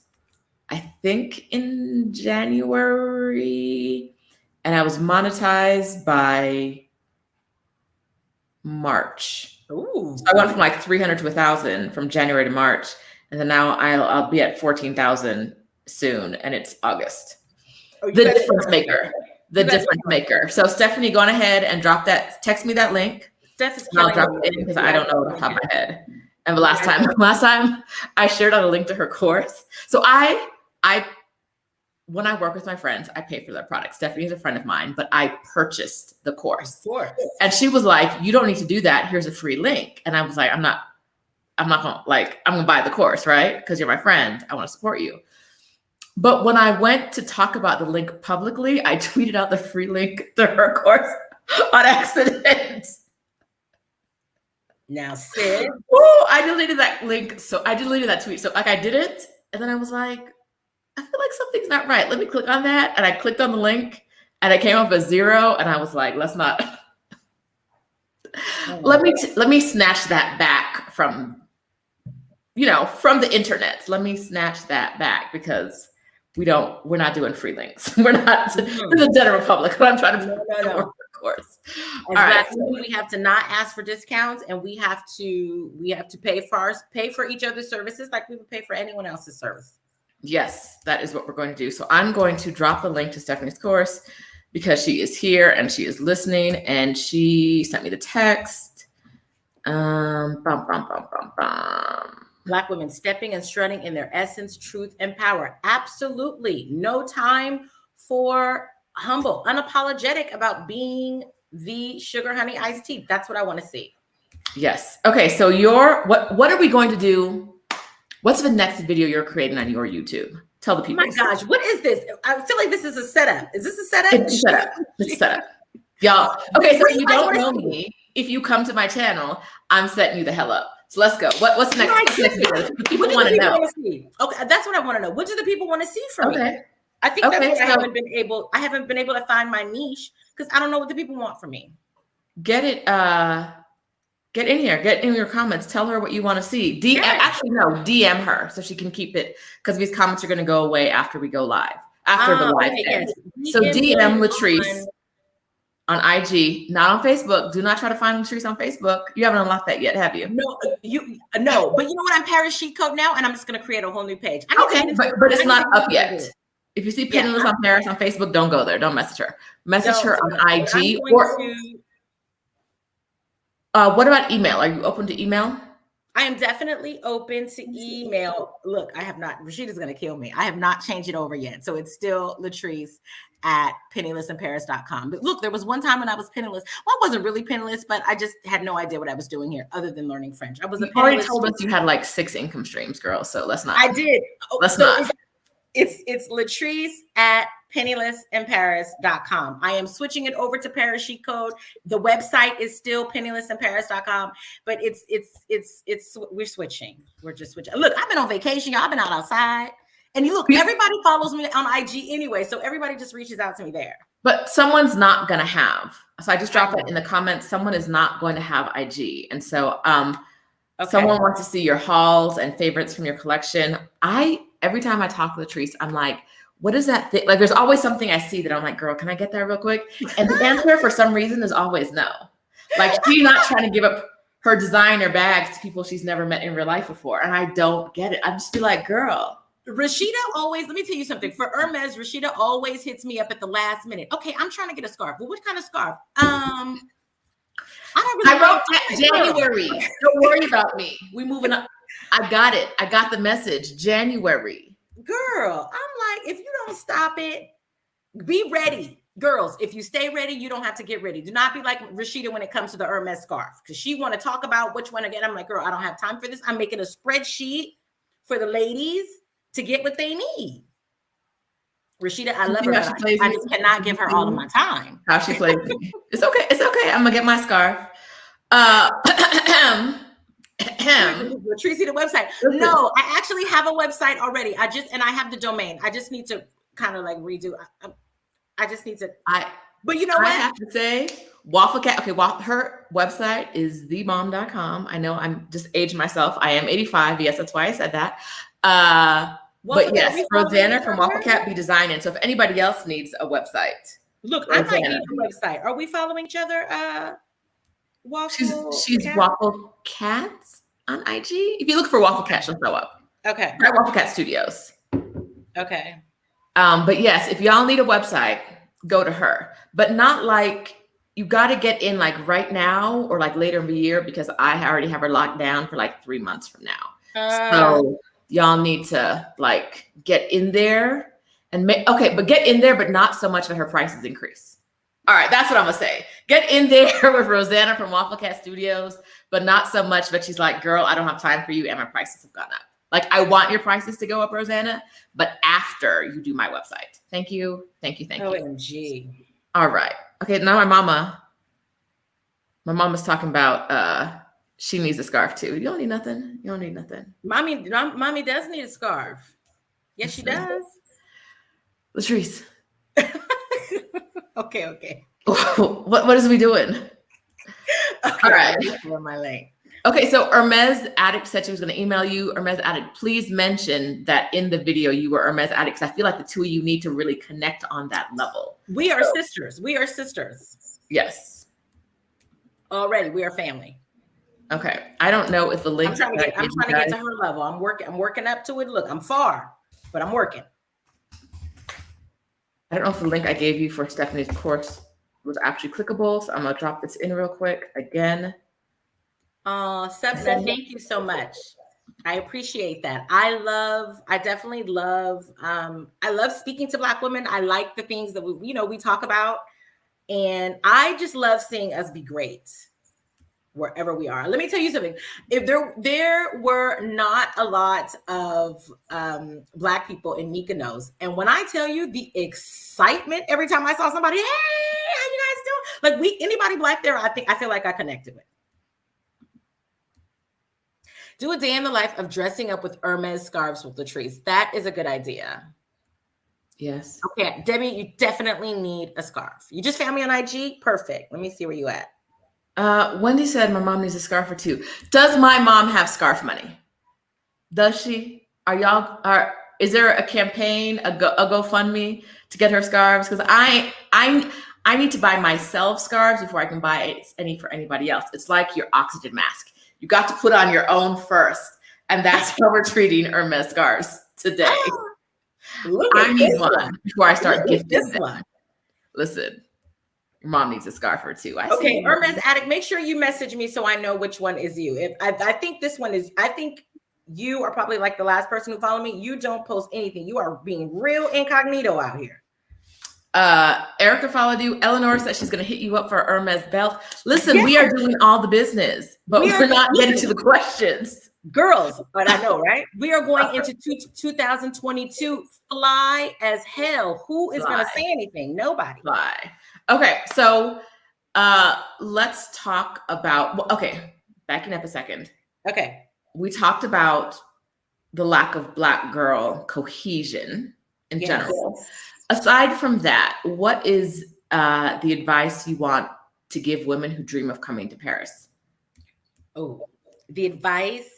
I think in January, and I was monetized by March. Ooh. So I went from 300 to 1,000 from January to March. And then now I'll be at 14,000 soon, and it's August. The difference maker. The difference maker. So Stephanie, go on ahead and drop that. Text me that link. I'll drop it in because I don't know off the top of my head. And the last time I shared out a link to her course. So I when I work with my friends, I pay for their products. Stephanie is a friend of mine, but I purchased the course. Of course. And she was like, "You don't need to do that. Here's a free link." And I was like, I'm not gonna I'm gonna buy the course, right? Because you're my friend. I want to support you. But when I went to talk about the link publicly, I tweeted out the free link to her course on accident. Now, Sid. Oh, I deleted that link. So I deleted that tweet. So I did it. And then I was like, I feel like something's not right. Let me click on that. And I clicked on the link and it came up as 0. And I was like, let's not. Let me snatch that back from the internet. Let me snatch that back because we're not doing free links. We're not to the general public. But I'm trying to no. Of course. All right. We have to not ask for discounts, and we have to pay for each other's services like we would pay for anyone else's service. Yes, that is what we're going to do. So I'm going to drop the link to Stephanie's course because she is here and she is listening, and she sent me the text. Black women stepping and strutting in their essence, truth, and power. Absolutely. No time for humble, unapologetic about being the sugar honey iced tea. That's what I want to see. Yes. Okay. So what are we going to do? What's the next video you're creating on your YouTube? Tell the people. Oh my gosh, what is this? I feel like this is a setup. Is this a setup? It's a setup. It's a setup. Y'all. Okay. So if you don't know me, if you come to my channel, I'm setting you the hell up. So let's go. What's the next video? People want to know. Okay, that's what I want to know. What do the people want to see from me? I think that's what I haven't been able to find my niche because I don't know what the people want from me. Get in here. Get in your comments. Tell her what you want to see. DM her so she can keep it because these comments are going to go away after we go live. After the live ends. So DM Latrice on IG, not on Facebook. Do not try to find Latrice on Facebook. You haven't unlocked that yet, have you? No. But you know what? I'm Paris Chic Code now, and I'm just going to create a whole new page. But it's not up yet. If you see Penniless on Paris on Facebook, don't go there. Don't message her. Message her on IG. What about email? Are you open to email? I am definitely open to email. Look, I have not, Rashida's going to kill me. I have not changed it over yet. So it's still Latrice at pennilessinparis.com. But look, there was one time when I was penniless. Well, I wasn't really penniless, but I just had no idea what I was doing here other than learning French. I was You already told us you had like 6 income streams, girl. So let's not. I did. Let's not. It's Latrice at pennilessinparis.com. I am switching it over to Paris Chic Code. The website is still pennilessinparis.com, but we're switching. We're just switching. Look, I've been on vacation, y'all. I've been out outside. And you look, everybody follows me on IG anyway, so everybody just reaches out to me there. But someone's not gonna have. So I just dropped it in the comments. Someone is not going to have IG, and so someone wants to see your hauls and favorites from your collection. Every time I talk to Latrice, I'm like, what is that thing? Like, there's always something I see that I'm like, girl, can I get that real quick? And the answer for some reason is always no. Like, she's not trying to give up her designer bags to people she's never met in real life before. And I don't get it. I'm just be like, girl. Rashida always, let me tell you something. For Hermes, Rashida always hits me up at the last minute. Okay, I'm trying to get a scarf. Well, what kind of scarf? I wrote January. Don't worry about me. We moving up. I got it. I got the message. January. Girl, I'm like, if you don't stop it, be ready. Girls, if you stay ready, you don't have to get ready. Do not be like Rashida when it comes to the Hermes scarf, because she want to talk about which one again. I'm like, girl, I don't have time for this. I'm making a spreadsheet for the ladies to get what they need. Rashida, I love her. I just cannot give her all of my time. How she plays me. It's okay. It's okay. I'm gonna get my scarf. Tracy, the website. No, I actually have a website already. I have the domain. I just need to kind of like redo. I just need to. But you know what? I have to say, Waffle Cat. Okay, her website is themom.com. I know I'm just aged myself. I am 85. Yes, that's why I said that. But yes, Rosanna from Waffle Cat be designing. So if anybody else needs a website, look, Rosanna. I might need a website. Are we following each other? She's Waffle Cats on IG. If you look for Waffle Cat, she'll show up. Okay. Try Waffle Cat Studios. Okay. But yes, if y'all need a website, go to her. But not like you got to get in like right now or like later in the year, because I already have her locked down for like 3 months from now. So y'all need to like get in there and but get in there, but not so much that her prices increase. All right, that's what I'm gonna say. Get in there with Rosanna from Waffle Cat Studios, but not so much that she's like, girl, I don't have time for you and my prices have gone up. Like, I want your prices to go up, Rosanna, but after you do my website. Thank you. Thank you. Thank you. OMG. All right. Okay, now my mama's talking about she needs a scarf too. You don't need nothing. You don't need nothing. Mommy does need a scarf. Yes, she does. Latrice. Okay. What is we doing? Okay, all right. My lane. Okay, so Hermes Addict said she was going to email you. Hermes Addict, please mention that in the video you were Hermes Addicts. I feel like the two of you need to really connect on that level. We are sisters. We are sisters. Yes. Already, we are family. Okay. I don't know if the link. I'm trying to get to her level. I'm working up to it. Look, I'm far, but I'm working. I don't know if the link I gave you for Stephanie's course was actually clickable, so I'm gonna drop this in real quick again. Stephanie, thank you so much. I appreciate that. I definitely love, I love speaking to Black women. I like the things that we talk about, and I just love seeing us be great wherever we are. Let me tell you something. If there were not a lot of Black people in Mykonos, and when I tell you the excitement every time I saw somebody, hey, how you guys doing? Like anybody Black there, I feel like I connected with. Do a day in the life of dressing up with Hermes scarves with Latrice. That is a good idea. Yes. Okay, Debbie, you definitely need a scarf. You just found me on IG? Perfect. Let me see where you at. Wendy said my mom needs a scarf or two. Does my mom have scarf money? Does she? Is there a campaign, a GoFundMe to get her scarves? Because I need to buy myself scarves before I can buy any for anybody else. It's like your oxygen mask. You got to put on your own first. And that's how we're treating Hermes scarves today. I need one before I start gifting them. Listen. Your mom needs a scarf or two. I see. Okay, Hermes Addict, make sure you message me so I know which one is you. If I think this one is, I think you are probably like the last person who followed me. You don't post anything. You are being real incognito out here. Erica followed you. Eleanor said she's going to hit you up for a Hermes belt. Listen, we are doing all the business, but we're not getting to the questions. Girls, but I know, right? We are going into 2022 fly as hell. Who is going to say anything? Nobody. Fly. Okay, so let's talk about, okay, backing up a second. Okay. We talked about the lack of Black girl cohesion in general. Aside from that, what is the advice you want to give women who dream of coming to Paris? Oh, the advice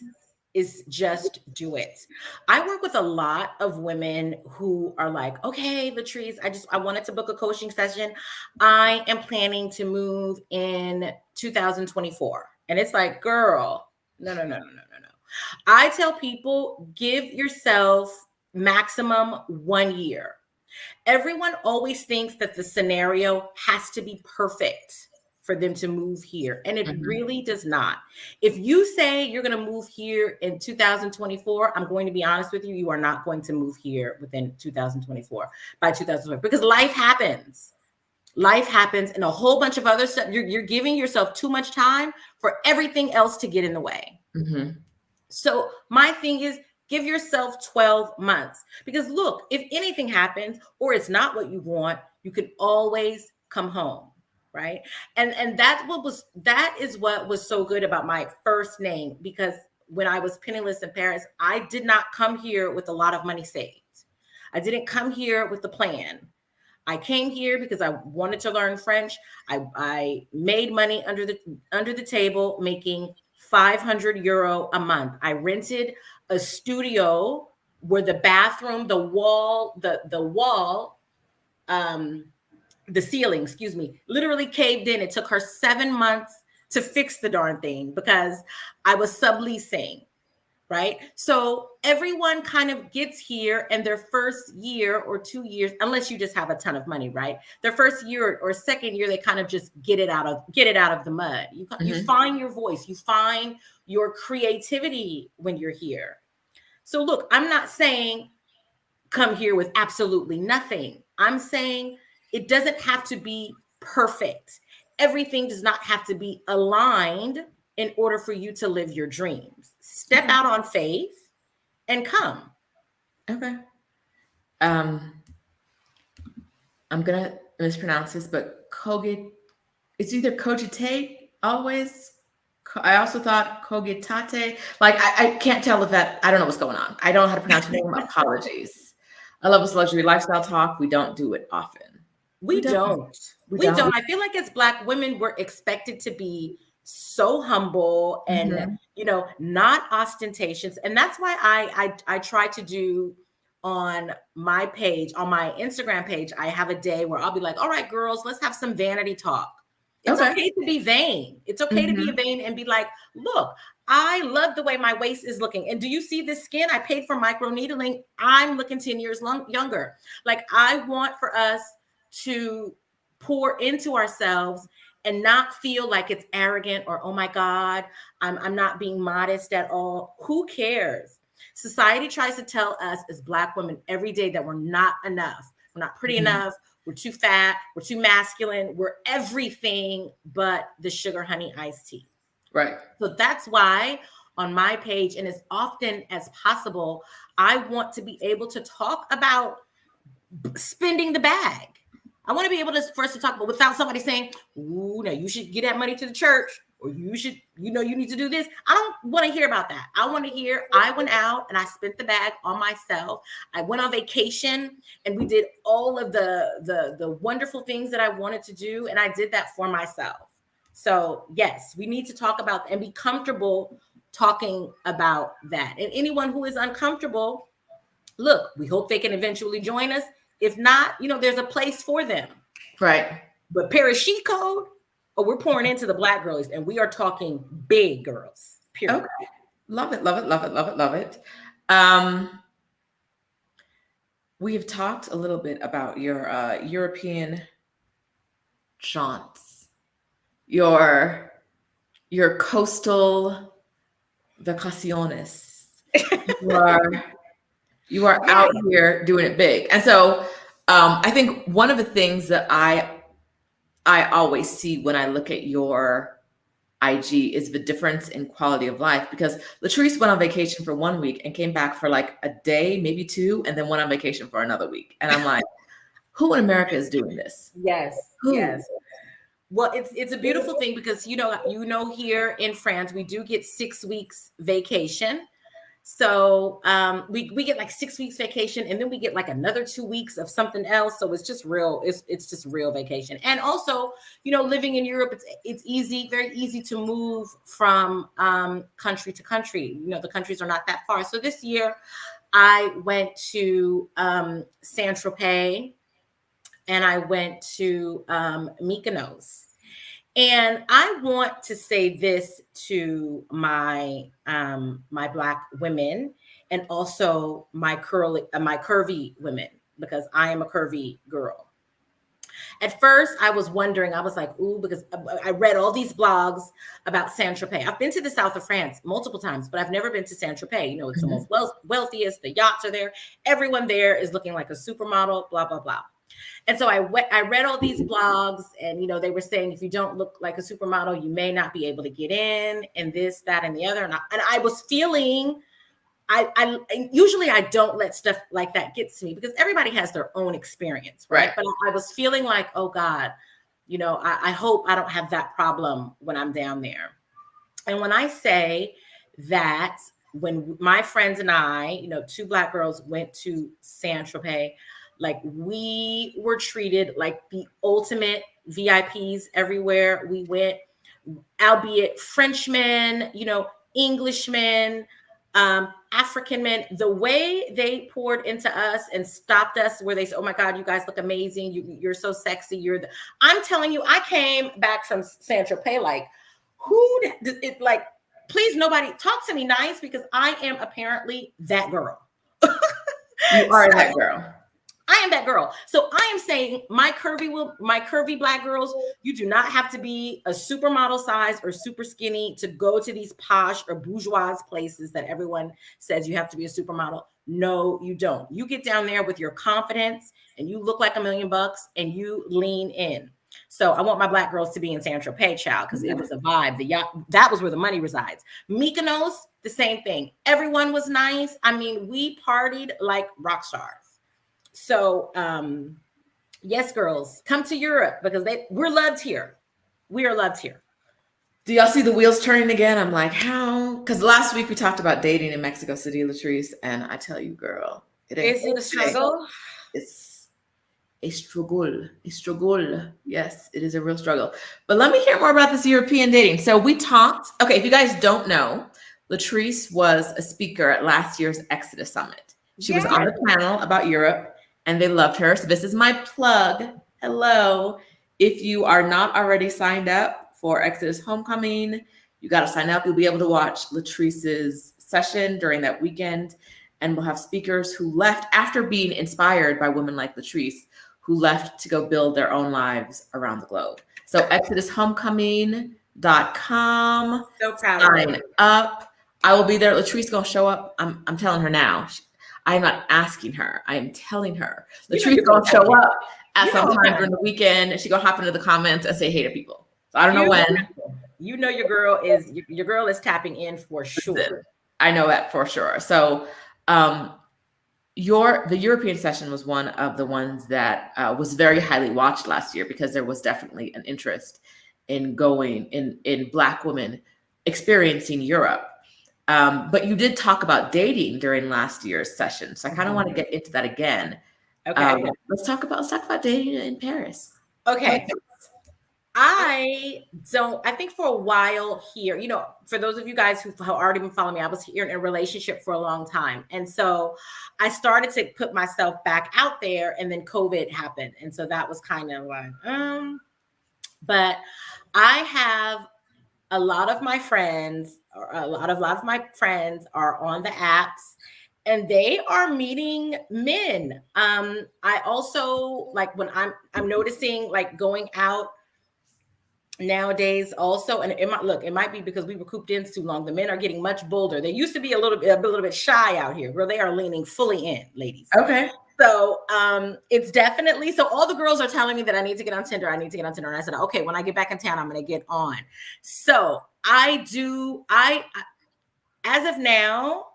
is just do it. I work with a lot of women who are like, okay, Latrice, I wanted to book a coaching session. I am planning to move in 2024. And it's like, girl, no. I tell people, give yourself maximum 1 year. Everyone always thinks that the scenario has to be perfect for them to move here. And it really does not. If you say you're going to move here in 2024, I'm going to be honest with you, you are not going to move here within 2024, by 2024, because life happens. Life happens and a whole bunch of other stuff. You're giving yourself too much time for everything else to get in the way. So my thing is, give yourself 12 months, because look, if anything happens or it's not what you want, you can always come home. Right. And that is what was so good about my first name, because when I was penniless in Paris, I did not come here with a lot of money saved. I didn't come here with the plan. I came here because I wanted to learn French. I made money under the table, making 500 euro a month. I rented a studio where the bathroom, the ceiling, literally caved in. It took her 7 months to fix the darn thing because I was subleasing, right? So everyone kind of gets here, and their first year or 2 years, unless you just have a ton of money, right? Their first year or second year, they kind of just get it out of the mud. You find your voice, you find your creativity when you're here. So look, I'm not saying come here with absolutely nothing. I'm saying it doesn't have to be perfect. Everything does not have to be aligned in order for you to live your dreams. Step out on faith and come. Okay. I'm going to mispronounce this, but it's either cogitate always. I also thought cogitate. Like, I can't tell if that, I don't know what's going on. I don't know how to pronounce your name. Apologies. I love this luxury lifestyle talk. We don't do it often. We don't. I feel like as Black women, we're expected to be so humble and, not ostentatious. And that's why I try to do on my page, on my Instagram page, I have a day where I'll be like, all right, girls, let's have some vanity talk. It's okay to be vain. It's okay to be vain and be like, look, I love the way my waist is looking. And do you see this skin? I paid for micro needling. I'm looking 10 years younger. Like, I want for us to pour into ourselves and not feel like it's arrogant or, oh my God, I'm not being modest at all. Who cares? Society tries to tell us as Black women every day that we're not enough. We're not pretty enough. We're too fat. We're too masculine. We're everything but the sugar honey iced tea. Right. So that's why on my page, and as often as possible, I want to be able to talk about spending the bag. I want to be able to first to talk about without somebody saying, ooh, now you should get that money to the church, or you should, you need to do this. I don't want to hear about that. I want to hear, I went out and I spent the bag on myself. I went on vacation and we did all of the wonderful things that I wanted to do. And I did that for myself. So yes, we need to talk about and be comfortable talking about that. And anyone who is uncomfortable, look, we hope they can eventually join us. If not, there's a place for them. Right. But Paris Chic code, we're pouring into the Black girls, and we are talking big girls. Period. Okay. Love it, love it, love it, love it, love it. We have talked a little bit about your European jaunts, your coastal vacaciones. You are out here doing it big. And so I think one of the things that I always see when I look at your IG is the difference in quality of life, because Latrice went on vacation for 1 week and came back for like a day, maybe 2, and then went on vacation for another week. And I'm like, who in America is doing this? Yes. Who? Yes. Well, it's a beautiful thing because here in France we do get 6 weeks vacation. So we get like 6 weeks vacation, and then we get like another 2 weeks of something else. So it's just real. It's just real vacation. And also, living in Europe, it's easy, very easy to move from country to country. The countries are not that far. So this year, I went to St Tropez, and I went to Mykonos. And I want to say this to my my Black women, and also my curvy women, because I am a curvy girl. At first, I was wondering, I was like, ooh, because I read all these blogs about Saint Tropez. I've been to the south of France multiple times, but I've never been to Saint Tropez. It's the most wealthiest. The yachts are there. Everyone there is looking like a supermodel, blah, blah, blah. And so I read all these blogs, and, they were saying, if you don't look like a supermodel, you may not be able to get in, and this, that, and the other. And I was feeling, I usually I don't let stuff like that get to me, because everybody has their own experience. Right. But I was feeling like, oh God, I hope I don't have that problem when I'm down there. And when I say that, when my friends and I, 2 Black girls went to St Tropez, like, we were treated like the ultimate VIPs everywhere we went, albeit Frenchmen, Englishmen, African men. The way they poured into us and stopped us, where they said, oh my God, you guys look amazing. You're so sexy. I'm telling you, I came back from St Tropez like, please, nobody talk to me nice, because I am apparently that girl. You are that girl. I am that girl. So I am saying, my curvy Black girls, you do not have to be a supermodel size or super skinny to go to these posh or bourgeois places that everyone says you have to be a supermodel. No, you don't. You get down there with your confidence, and you look like $1 million, and you lean in. So I want my Black girls to be in St Tropez, child, because it was a vibe. The yacht, that was where the money resides. Mykonos, the same thing. Everyone was nice. I mean, we partied like rock stars. So, yes, girls, come to Europe, because we're loved here. We are loved here. Do y'all see the wheels turning again? I'm like, how? Because last week we talked about dating in Mexico City, Latrice, and I tell you, girl, is it a struggle? It's a struggle. A struggle. Yes, it is a real struggle. But let me hear more about this European dating. So we talked. Okay, if you guys don't know, Latrice was a speaker at last year's Exodus Summit. She was on the panel about Europe, and they loved her. So this is my plug. Hello. If you are not already signed up for Exodus Homecoming, you got to sign up. You'll be able to watch Latrice's session during that weekend. And we'll have speakers who left after being inspired by women like Latrice, who left to go build their own lives around the globe. So ExodusHomecoming.com. So proud. Sign up. I will be there. Latrice gonna show up. I'm telling her now. I'm not asking her. I am telling her. Latrice gonna show up at some time during the weekend, and she gonna hop into the comments and say hey to people. So I don't know when. Your girl is tapping in for sure. I know that for sure. So the European session was one of the ones that was very highly watched last year, because there was definitely an interest in going in Black women experiencing Europe. But you did talk about dating during last year's session, so I kind of want to get into that again. Okay, let's talk about dating in Paris. Okay. I think for a while here, for those of you guys who have already been following me, I was here in a relationship for a long time. And so I started to put myself back out there, and then COVID happened. And so that was kind of like, but I have a lot of my friends are on the apps, and they are meeting men. I also, like, when I'm noticing, like, going out nowadays also, and it might be because we were cooped in too long. The men are getting much bolder. They used to be a little bit shy out here, where they are leaning fully in, ladies. Okay. So it's definitely, so all the girls are telling me that I need to get on Tinder. And I said, okay, when I get back in town, I'm going to get on. So as of now,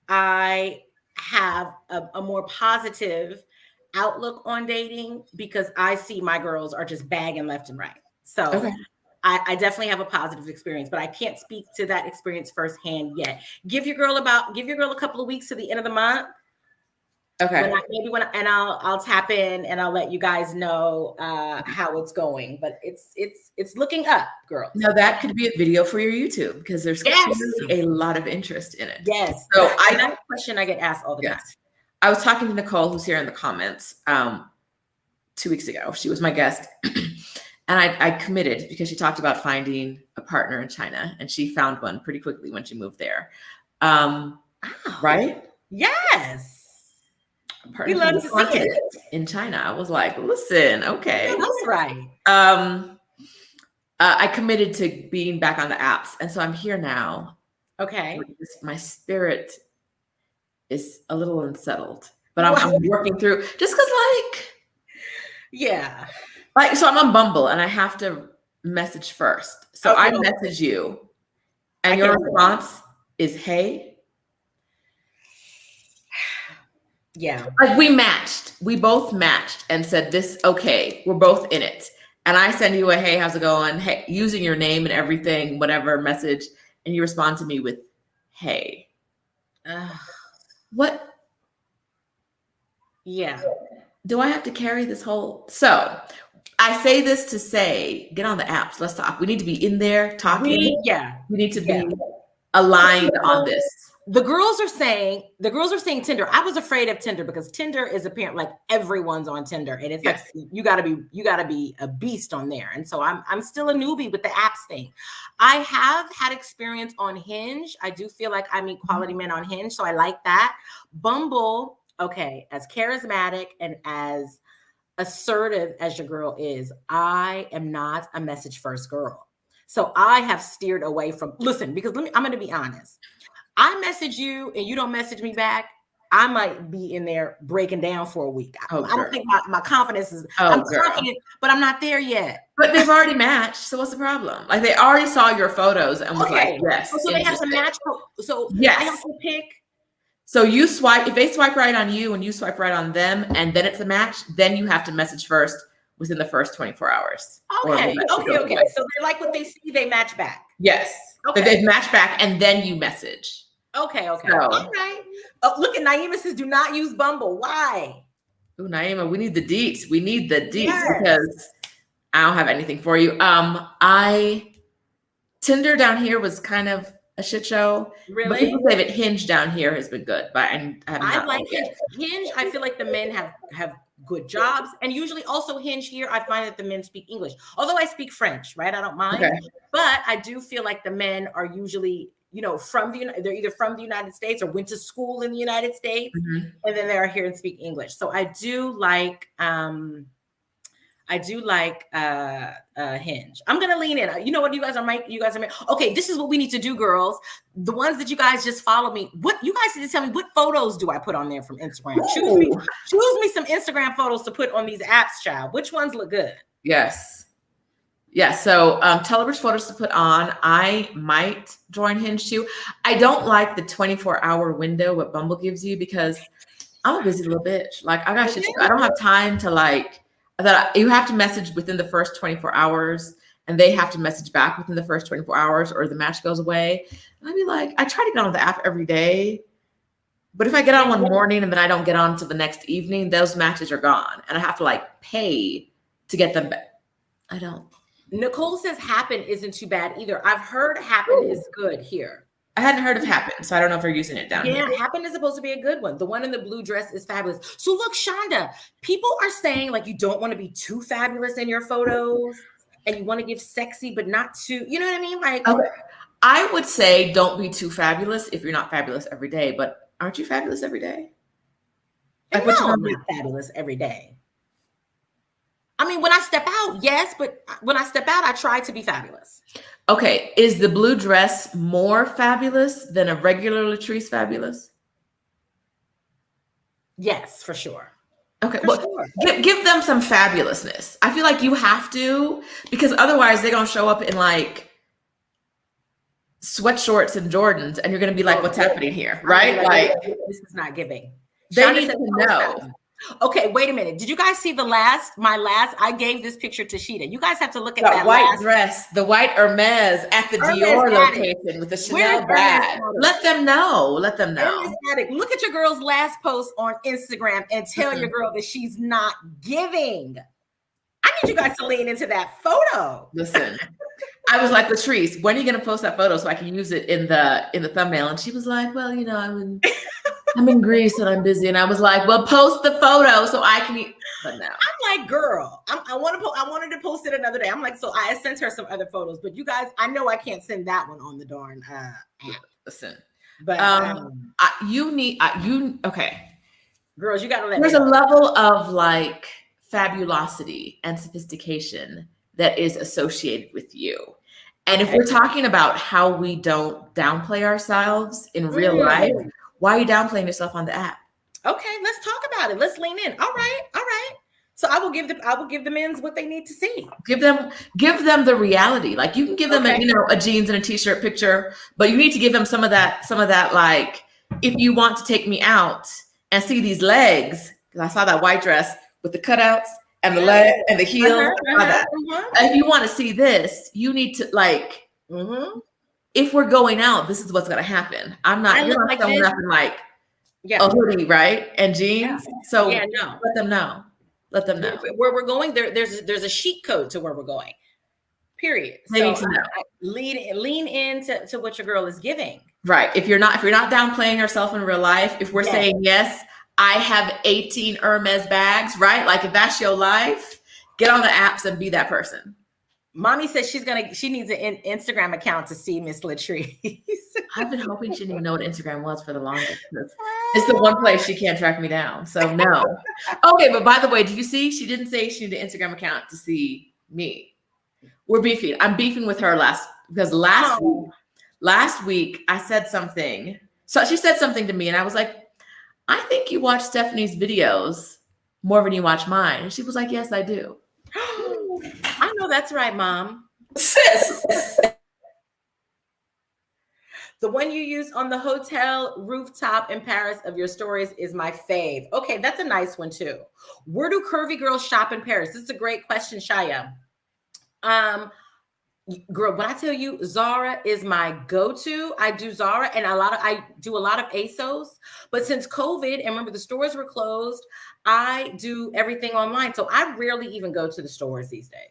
I have a more positive outlook on dating, because I see my girls are just bagging left and right. So Okay. I definitely have a positive experience, but I can't speak to that experience firsthand yet. Give your girl a couple of weeks to the end of the month. Okay. I'll tap in and I'll let you guys know how it's going. But it's looking up, girls. Now that could be a video for your YouTube, because there's clearly a lot of interest in it. Yes. So that's a question I get asked all the time. I was talking to Nicole, who's here in the comments, 2 weeks ago. She was my guest. And I committed, because she talked about finding a partner in China, and she found one pretty quickly when she moved there. Right? Yes. We love to see it in China. I was like, listen, okay. Yeah, that's right. I committed to being back on the apps. And so I'm here now. Okay. My spirit is a little unsettled, but I'm working through, just because yeah. So I'm on Bumble and I have to message first. So I message you and your response is, hey. Yeah. We both matched and said this, okay, we're both in it. And I send you a, hey, how's it going? Hey, using your name and everything, whatever message. And you respond to me with, hey. What? Yeah. Do I have to carry this whole? So I say this to say, get on the apps. Let's talk. We need to be in there talking. We need to be aligned on this. The girls are saying Tinder. I was afraid of Tinder, because Tinder is apparent, like everyone's on Tinder, and it's like you gotta be a beast on there. And so I'm still a newbie with the apps thing. I have had experience on Hinge. I do feel like I meet quality men on Hinge, so I like that. Bumble, okay, as charismatic and as assertive as your girl is, I am not a message first girl. So I have steered away from, listen, because I'm going to be honest. I message you and you don't message me back, I might be in there breaking down for a week. I don't think my confidence is, I'm confident, but I'm not there yet. But they've already matched. So what's the problem? Like, they already saw your photos and was like, yes. So they have to match. So yes. I have to pick. So you swipe, if they swipe right on you and you swipe right on them, and then it's a match, then you have to message first within the first 24 hours. Okay. So they like what they see, they match back. Yes. Okay. They've matched back and then you message. Okay. So, all right. Oh, look at Naima says, do not use Bumble. Why? Oh, Naima, we need the deets. Because I don't have anything for you. Tinder down here was kind of a shit show. Really? But people say that Hinge down here has been good, but I like Hinge. Hinge, I feel like the men have good jobs, and usually also Hinge here, I find that the men speak English. Although I speak French, right? I don't mind, but I do feel like the men are usually, they're either from the United States or went to school in the United States, and then they're here and speak English. So I do like Hinge. I'm gonna lean in. You know what? You guys are okay. This is what we need to do, girls. The ones that you guys just follow me. What you guys need to tell me? What photos do I put on there from Instagram? Choose me some Instagram photos to put on these apps, child. Which ones look good? Yes. So tell her which photos to put on. I might join Hinge too. I don't like the 24-hour window what Bumble gives you, because I'm a busy little bitch. Like, I got shit to do. I don't have time to you have to message within the first 24 hours and they have to message back within the first 24 hours or the match goes away. And I'd be like, I try to get on the app every day, but if I get on one morning and then I don't get on until the next evening, those matches are gone. And I have to pay to get them back. I don't. Nicole says Happen isn't too bad either. I've heard Happen is good here. I hadn't heard of Happen, so I don't know if they're using it down here. Yeah, Happen is supposed to be a good one. The one in the blue dress is fabulous. So look, Shonda, people are saying you don't want to be too fabulous in your photos and you want to give sexy, but not too, you know what I mean? Okay. I would say don't be too fabulous if you're not fabulous every day, but aren't you fabulous every day? No, I'm not fabulous every day. I mean, when I step out, yes, but when I step out, I try to be fabulous. Okay, is the blue dress more fabulous than a regular Latrice fabulous? Yes, for sure. Okay, For well, sure. give them some fabulousness. I feel like you have to, because otherwise they're gonna show up in like sweatshorts and Jordans, and you're gonna be like, "What's happening here?" Right? Like This is not giving. they Shonda need said, to know. okay, wait a minute. Did you guys see I gave this picture to Sheeta. You guys have to look at That that white dress, the white Hermes at the Hermes Dior attic. location with the Where Chanel is bag. Hermes attic? Let them know. Let them know. Hermes attic. Look at your girl's last post on Instagram and tell your girl that she's not giving. I need you guys to lean into that photo. Listen, I was like, Latrice, when are you gonna post that photo so I can use it in the thumbnail? And she was like, well, you know, I'm in Greece and I'm busy. And I was like, well, post the photo so I can eat. But no. I'm like, girl, I wanted to post it another day. I'm like, so I sent her some other photos, but you guys, I know I can't send that one on the darn app. Listen, but okay. Girls, you gotta let There's me a know. level of like fabulosity and sophistication that is associated with you. And if we're talking about how we don't downplay ourselves in real life, why are you downplaying yourself on the app? Okay, let's talk about it. Let's lean in. All right. So I will give the men's what they need to see. Give them the reality. Like you can give them a jeans and a t-shirt picture, but you need to give them some of that like, if you want to take me out and see these legs, because I saw that white dress with the cutouts and the leg and the heels. If you want to see this, you need to like, if we're going out, this is what's going to happen. You're not showing up in like a hoodie, right? And jeans. So let them know. Let them know where we're going. There's a chic code to where we're going. Period. They need to know. Lean into what your girl is giving. Right. If you're not downplaying yourself in real life, if we're saying yes, I have 18 Hermes bags, right? Like if that's your life, get on the apps and be that person. Mommy says she needs an Instagram account to see Miss Latrice. I've been hoping she didn't even know what Instagram was for the longest. It's the one place she can't track me down. So no. Okay, but by the way, did you see? She didn't say she needed an Instagram account to see me. We're beefing. I'm beefing with her last week I said something. So she said something to me and I was like, I think you watch Stephanie's videos more than you watch mine. And she was like, yes, I do. I know that's right, Mom. Sis. The one you use on the hotel rooftop in Paris of your stories is my fave. Okay, that's a nice one too. Where do curvy girls shop in Paris? This is a great question, Shaya. Girl, when I tell you Zara is my go-to, I do Zara and I do a lot of ASOS. But since COVID, and remember the stores were closed, I do everything online. So I rarely even go to the stores these days.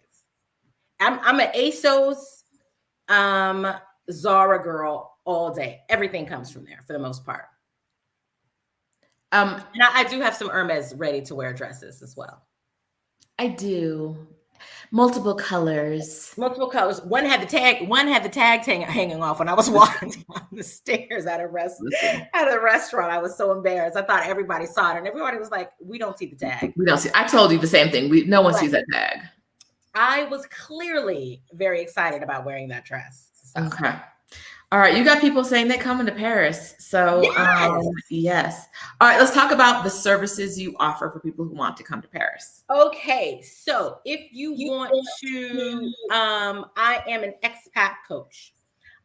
I'm an ASOS, Zara girl all day. Everything comes from there for the most part. And I do have some Hermes ready to wear dresses as well. I do. Multiple colors. One had the tag hanging off when I was walking down the stairs at a restaurant. I was so embarrassed. I thought everybody saw it, and everybody was like, "We don't see the tag. We don't see." I told you the same thing. No one sees that tag. I was clearly very excited about wearing that dress. So. Okay. All right. You got people saying they're coming to Paris. So yes. All right. Let's talk about the services you offer for people who want to come to Paris. Okay. So if you want to, I am an expat coach.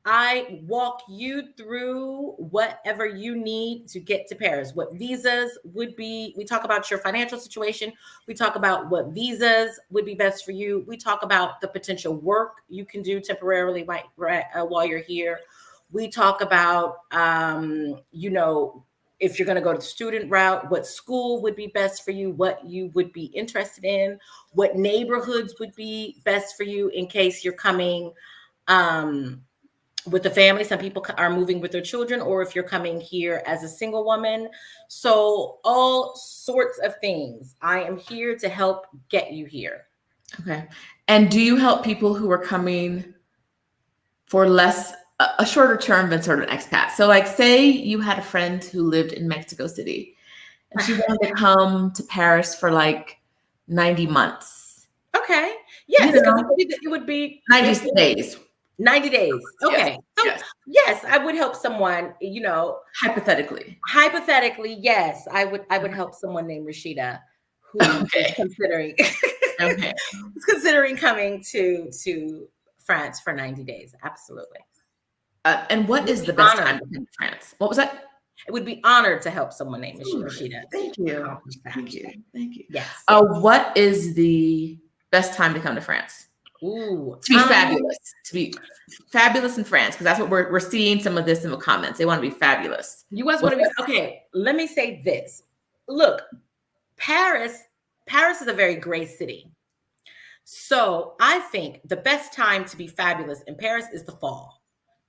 I walk you through whatever you need to get to Paris. What visas would be, we talk about your financial situation. We talk about what visas would be best for you. We talk about the potential work you can do temporarily while you're here. We talk about, if you're going to go to the student route, what school would be best for you, what you would be interested in, what neighborhoods would be best for you in case you're coming with the family. Some people are moving with their children, or if you're coming here as a single woman. So all sorts of things. I am here to help get you here. Okay. And do you help people who are coming for a shorter term than sort of an expat? So like say you had a friend who lived in Mexico City and she wanted to come to Paris for like 90 months. Okay. Yes, You because know, it would be 90 days. 90 days. Yes. Okay. So Yes. yes, I would help someone, Hypothetically. hypothetically, yes, I would help someone named Rashida who is Okay. considering Okay. is considering coming to France for 90 days. Absolutely. And what Would is be the best time honored. to come to France? What was that? I would be honored to help someone named Ooh, Rashida thank you. accomplish that. Thank you. Thank you. Yes. What is the best time to come to France? Ooh. To be fabulous. To be fabulous in France, because that's what we're seeing some of this in the comments. They want to be fabulous. You guys want to be okay. Let me say this. Look, Paris is a very gray city. So I think the best time to be fabulous in Paris is the fall.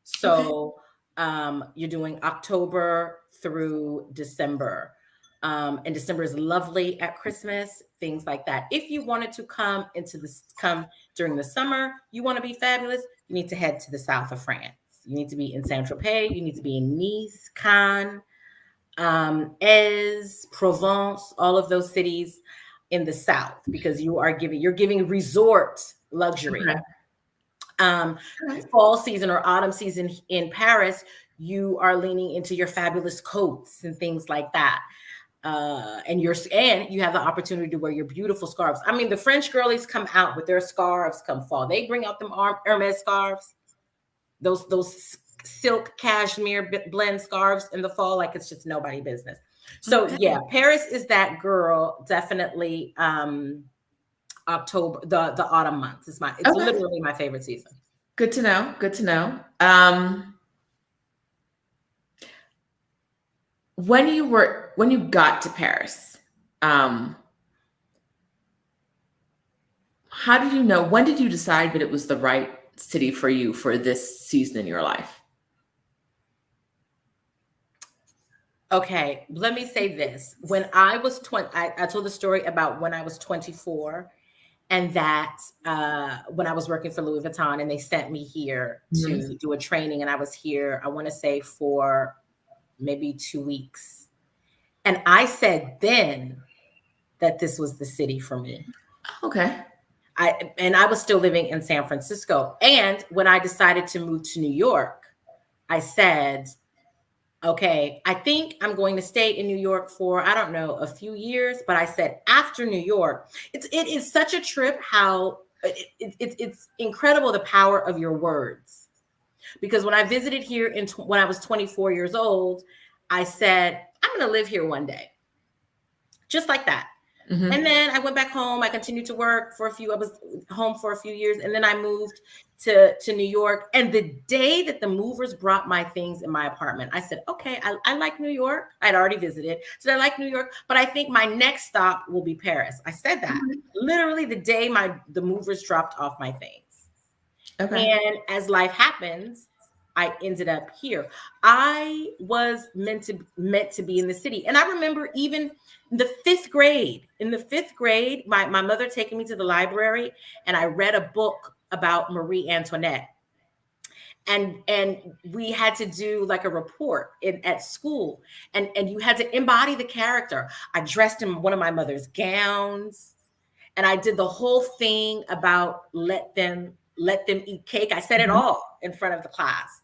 So you're doing October through December. And December is lovely at Christmas, things like that. If you wanted to come during the summer, you want to be fabulous, you need to head to the south of France. You need to be in St Tropez, you need to be in Nice, Cannes, Aix, Provence, all of those cities in the south, because you're giving resort luxury. Fall season or autumn season in Paris, you are leaning into your fabulous coats and things like that. And you have the opportunity to wear your beautiful scarves. I mean, the French girlies come out with their scarves come fall. They bring out them Hermes scarves, those silk cashmere blend scarves in the fall, like it's just nobody business. So yeah, Paris is that girl, definitely. October, the autumn months. It's literally my favorite season. Good to know. Good to know. When you got to Paris, how did you know? When did you decide that it was the right city for you for this season in your life? Okay, let me say this. When I was 20, I told the story about when I was 24, and that when I was working for Louis Vuitton, and they sent me here to do a training, and I was here, I want to say for maybe 2 weeks. And I said then that this was the city for me. Okay. I was still living in San Francisco. And when I decided to move to New York, I said, okay, I think I'm going to stay in New York for, I don't know, a few years. But I said, after New York, it is such a trip how it's incredible, the power of your words. Because when I visited here when I was 24 years old, I said, I'm going to live here one day. Just like that. Mm-hmm. And then I went back home. I continued to work I was home for a few years. And then I moved to New York. And the day that the movers brought my things in my apartment, I said, okay, I like New York. I'd already visited. So I like New York, but I think my next stop will be Paris. I said that literally the day the movers dropped off my things. Okay. And as life happens, I ended up here. I was meant to be in the city. And I remember even in the fifth grade, my mother taking me to the library, and I read a book about Marie Antoinette. And we had to do like a report at school, and you had to embody the character. I dressed in one of my mother's gowns, and I did the whole thing about let them eat cake. I said it all in front of the class.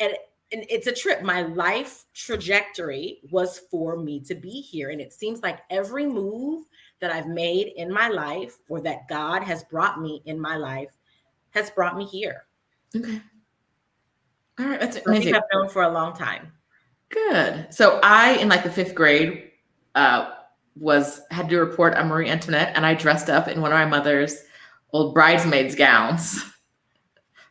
And it's a trip. My life trajectory was for me to be here. And it seems like every move that I've made in my life, or that God has brought me in my life, has brought me here. Okay. All right. That's amazing. I think I've known for a long time. Good. So I, in like the fifth grade, had to report on Marie Antoinette, and I dressed up in one of my mother's old bridesmaids gowns.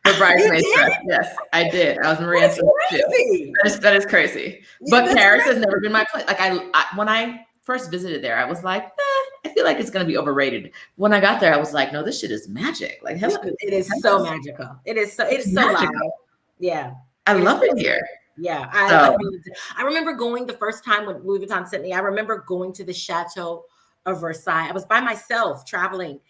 Her bridesmaid dress. Yes, I did. I was Marie Antoinette. That is crazy. Yeah, but Paris has never been my place. Like when I first visited there, I was like, I feel like it's going to be overrated. When I got there, I was like, no, this shit is magic. Like, it is so magical. It's so loud. Yeah, I love it here. Yeah, I remember going the first time when Louis Vuitton sent me. I remember going to the Chateau of Versailles. I was by myself traveling.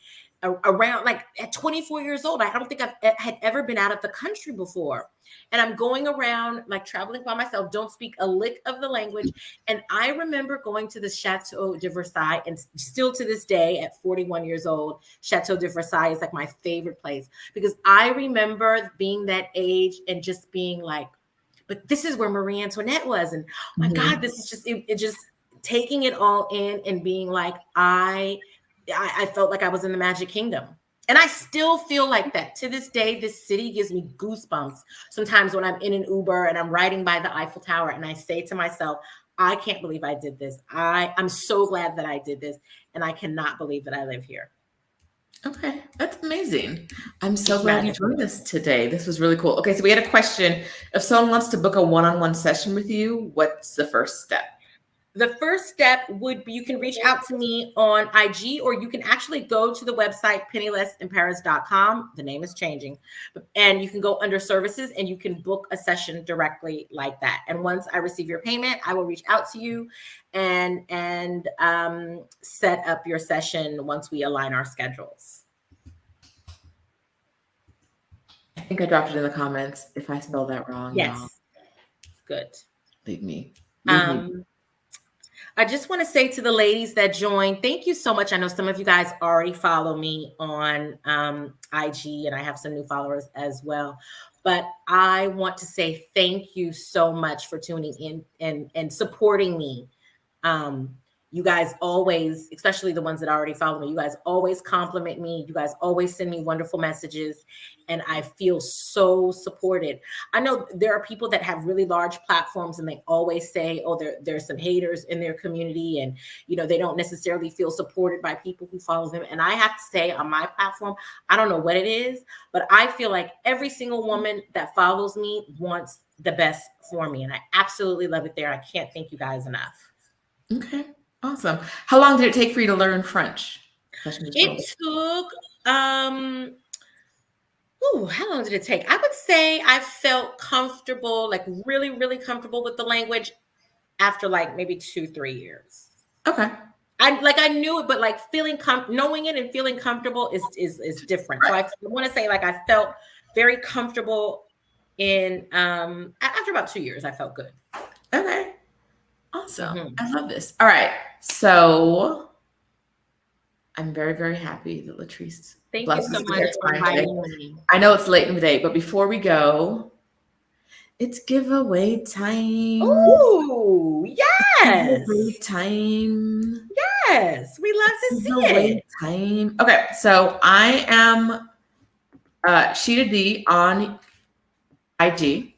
around, like at 24 years old, I don't think had ever been out of the country before. And I'm going around like traveling by myself, don't speak a lick of the language. And I remember going to the Chateau de Versailles, and still to this day at 41 years old, Chateau de Versailles is like my favorite place, because I remember being that age and just being like, but this is where Marie Antoinette was. And oh my God, this is just, it just taking it all in and being like, I felt like I was in the Magic Kingdom. And I still feel like that to this day. This city gives me goosebumps sometimes when I'm in an Uber and I'm riding by the Eiffel Tower, and I say to myself, I can't believe I did this. I'm so glad that I did this. And I cannot believe that I live here. Okay, that's amazing. I'm so glad you joined us today. This was really cool. Okay, so we had a question. If someone wants to book a one-on-one session with you, what's the first step? The first step would be, you can reach out to me on IG, or you can actually go to the website pennilessinparis.com. The name is changing, and you can go under services and you can book a session directly like that. And once I receive your payment, I will reach out to you and set up your session once we align our schedules. I think I dropped it in the comments. If I spelled that wrong, yes, good. Leave me. I just want to say to the ladies that joined, thank you so much. I know some of you guys already follow me on IG, and I have some new followers as well. But I want to say thank you so much for tuning in and supporting me. You guys always, especially the ones that already follow me, you guys always compliment me. You guys always send me wonderful messages, and I feel so supported. I know there are people that have really large platforms, and they always say, oh, there's some haters in their community, and they don't necessarily feel supported by people who follow them. And I have to say, on my platform, I don't know what it is, but I feel like every single woman that follows me wants the best for me, and I absolutely love it there. I can't thank you guys enough. Okay. Awesome. How long did it take for you to learn French? It took, how long did it take? I would say I felt comfortable, like really, really comfortable with the language after like maybe 2-3 years. Okay. I knew it, but like knowing it and feeling comfortable is different. Right. So I want to say like I felt very comfortable in, after about 2 years, I felt good. Okay. Awesome. I love this. All right. So I'm very, very happy that Latrice. Thank you so much for inviting me. I know it's late in the day, but before we go, it's giveaway time. Oh, yes. Giveaway time. Yes. We love to see it. Time. Okay. So I am Sheeta D on IG.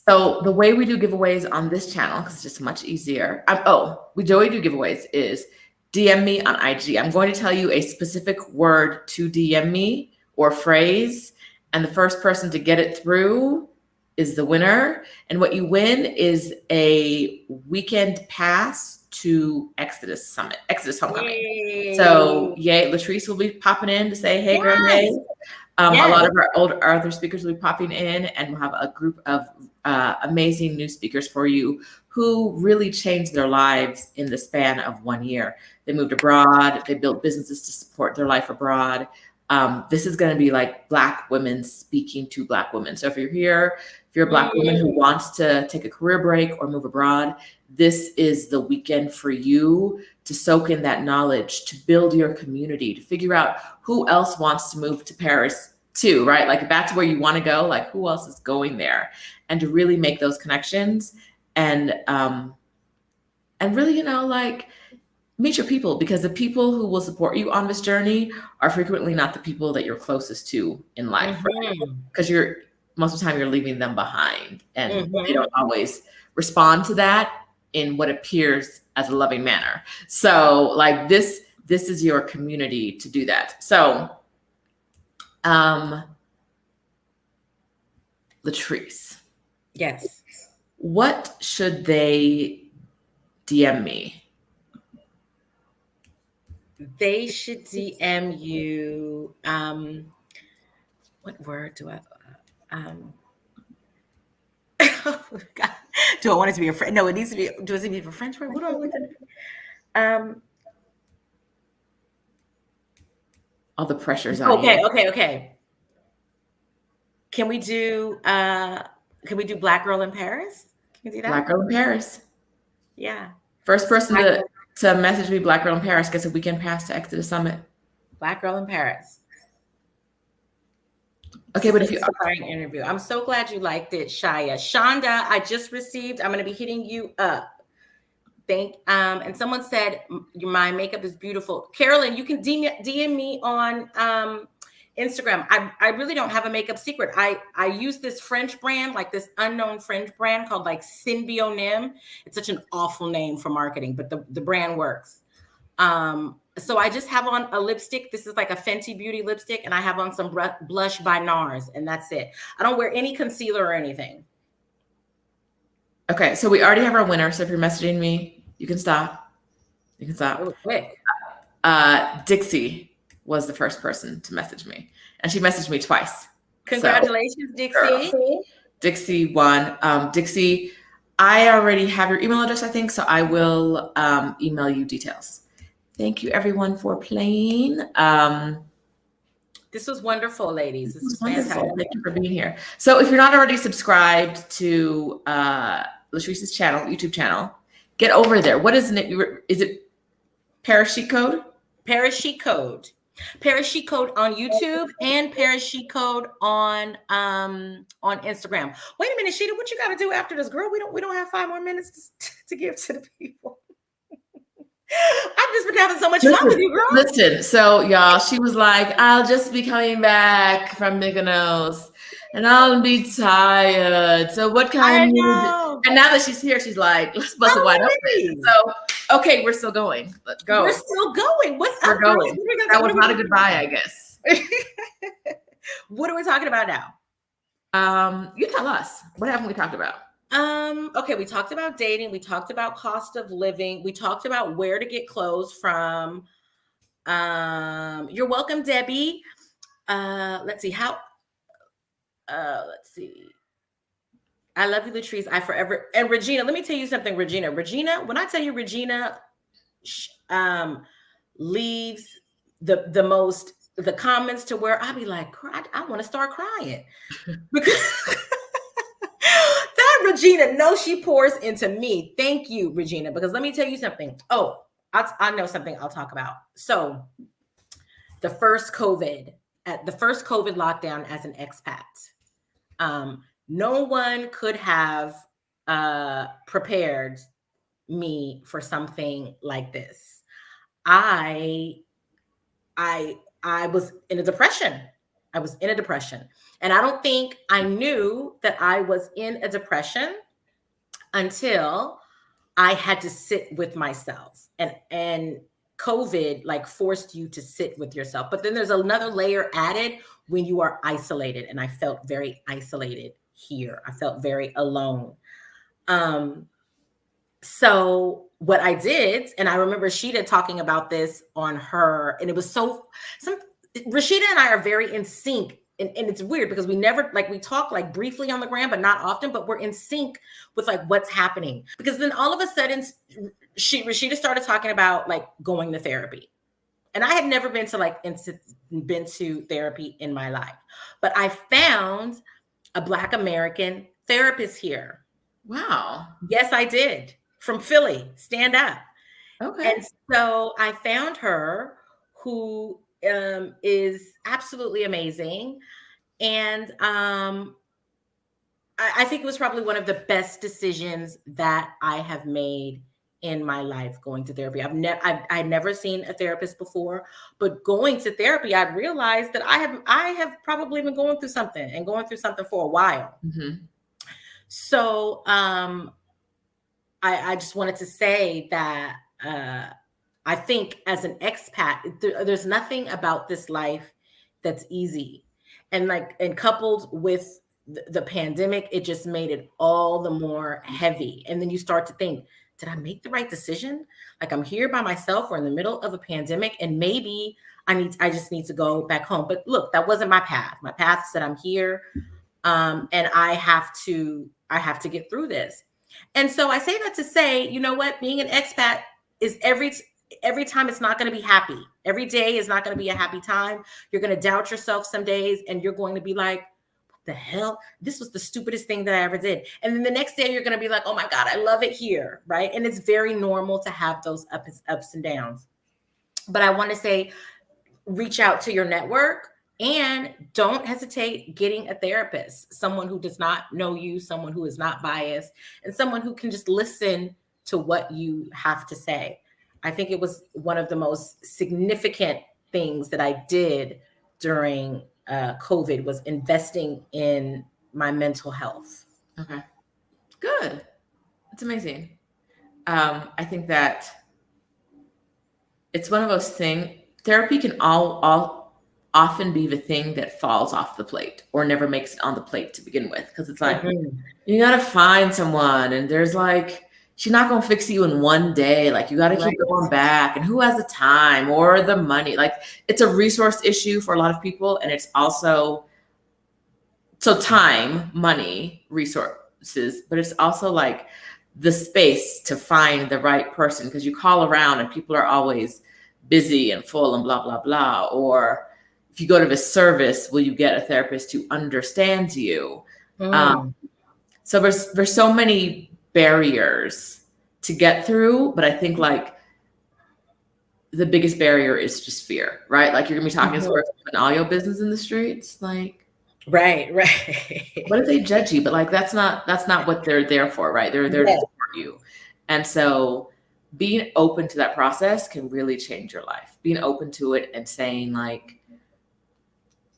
So the way we do giveaways on this channel, because it's just much easier. The way we do giveaways is DM me on IG. I'm going to tell you a specific word to DM me or phrase, and the first person to get it through is the winner. And what you win is a weekend pass to Exodus Homecoming. Yay. So Latrice will be popping in to say, hey, girl, hey. A lot of our other speakers will be popping in, and we'll have a group of amazing new speakers for you who really changed their lives in the span of 1 year. They moved abroad. They built businesses to support their life abroad. This is going to be like Black women speaking to Black women. So if you're here, if you're a Black woman who wants to take a career break or move abroad, this is the weekend for you to soak in that knowledge, to build your community, to figure out who else wants to move to Paris too, right? Like if that's where you want to go, like who else is going there, and to really make those connections and really, like meet your people, because the people who will support you on this journey are frequently not the people that you're closest to in life, right? Because most of the time you're leaving them behind, and they don't always respond to that in what appears as a loving manner. So like this is your community to do that. So Latrice. Yes. What should they DM me? They should DM you. What word do I? Oh God. Do I want it to be a French? No, it needs to be. Does it need a French word? What do I want it to be? All the pressure's on you. Okay. Can we do Black Girl in Paris? Can we do that? Black Girl in Paris. Yeah. First person to message me Black Girl in Paris gets a weekend pass to Exodus Summit. Black Girl in Paris. Okay, but if you interview, I'm so glad you liked it, Shia. Shonda, I just received. I'm going to be hitting you up. And someone said my makeup is beautiful. Carolyn, you can DM me on Instagram. I really don't have a makeup secret. I use this French brand, like this unknown French brand called like Symbionym. It's such an awful name for marketing, but the brand works. So I just have on a lipstick. This is like a Fenty Beauty lipstick, and I have on some blush by NARS, and that's it. I don't wear any concealer or anything. Okay, so we already have our winner. So if you're messaging me, you can stop. You can stop. Oh, quick. Dixie was the first person to message me, and she messaged me twice. Congratulations, Dixie. Girl. Dixie won. Dixie, I already have your email address, I think, so I will email you details. Thank you, everyone, for playing. This was wonderful, ladies. This was wonderful. Fantastic. Thank you for being here. So if you're not already subscribed to Latrice's channel, YouTube channel, get over there. What is it? Is it Paris Chic Code? Paris Chic Code. Paris Chic Code on YouTube and Paris Chic Code on Instagram. Wait a minute, Sheeta, what you got to do after this, girl? We don't have 5 more minutes to give to the people. I've just been having so much fun with you, girl. Listen, so y'all, she was like, I'll just be coming back from Mykonos and I'll be tired. So what kind of And now that she's here, she's like, let's bust it wide open. So, okay, we're still going. Let's go. We're still going. What's up? We're going. That was not a goodbye, I guess. What are we talking about now? You tell us. What haven't we talked about? Okay, we talked about dating, we talked about cost of living, we talked about where to get clothes from. You're welcome, Debbie. Let's see. I love you, Latrice. I forever. And Regina, let me tell you something, Regina. Regina, when I tell you Regina leaves the comments to where I'll be like, I want to start crying. Because Regina, no, she pours into me. Thank you, Regina, because let me tell you something. Oh, I know something I'll talk about. So the first COVID lockdown as an expat, no one could have prepared me for something like this. I was in a depression. And I don't think I knew that I was in a depression until I had to sit with myself. And COVID like forced you to sit with yourself. But then there's another layer added when you are isolated. And I felt very isolated here. I felt very alone. So what I did, and I remember Sheeta talking about this on her, and it was Rashida and I are very in sync. And it's weird because we never, like, we talk like briefly on the gram, but not often, but we're in sync with like what's happening. Because then all of a sudden, Rashida started talking about like going to therapy. And I had never been to therapy in my life. But I found a Black American therapist here. Wow. Yes, I did. From Philly, stand up. Okay. And so I found her, who is absolutely amazing. And I think it was probably one of the best decisions that I have made in my life, going to therapy. I'd never seen a therapist before, but going to therapy, I realized that I have probably been going through something for a while. Mm-hmm. So I just wanted to say that I think as an expat, there's nothing about this life that's easy. And coupled with the pandemic, it just made it all the more heavy. And then you start to think, did I make the right decision? Like, I'm here by myself. We're in the middle of a pandemic, and maybe I just need to go back home. But look, that wasn't my path. My path said I'm here, and I have to get through this. And so I say that to say, you know what, being an expat is every time it's not going to be happy. Every day is not going to be a happy time. You're going to doubt yourself some days, and you're going to be like, what the hell? This was the stupidest thing that I ever did. And then the next day you're going to be like, oh my God, I love it here. Right. And it's very normal to have those ups and downs. But I want to say, reach out to your network and don't hesitate getting a therapist, someone who does not know you, someone who is not biased, and someone who can just listen to what you have to say. I think it was one of the most significant things that I did during COVID was investing in my mental health. Okay, good. That's amazing. I think that it's one of those things. Therapy can all often be the thing that falls off the plate or never makes it on the plate to begin with, because it's like you gotta find someone, and there's like she's not gonna fix you in one day. Like you gotta keep going back, and who has the time or the money? Like it's a resource issue for a lot of people, and it's also so time, money, resources, but it's also like the space to find the right person, because you call around and people are always busy and full and blah, blah, blah. Or if you go to this service, will you get a therapist who understands you? So there's so many barriers to get through, but I think like the biggest barrier is just fear, right? Like you're gonna be talking to someone and all your business in the streets, like right. What if they judge you? But like that's not what they're there for, right? They're there to support you. And so being open to that process can really change your life. Being open to it and saying like,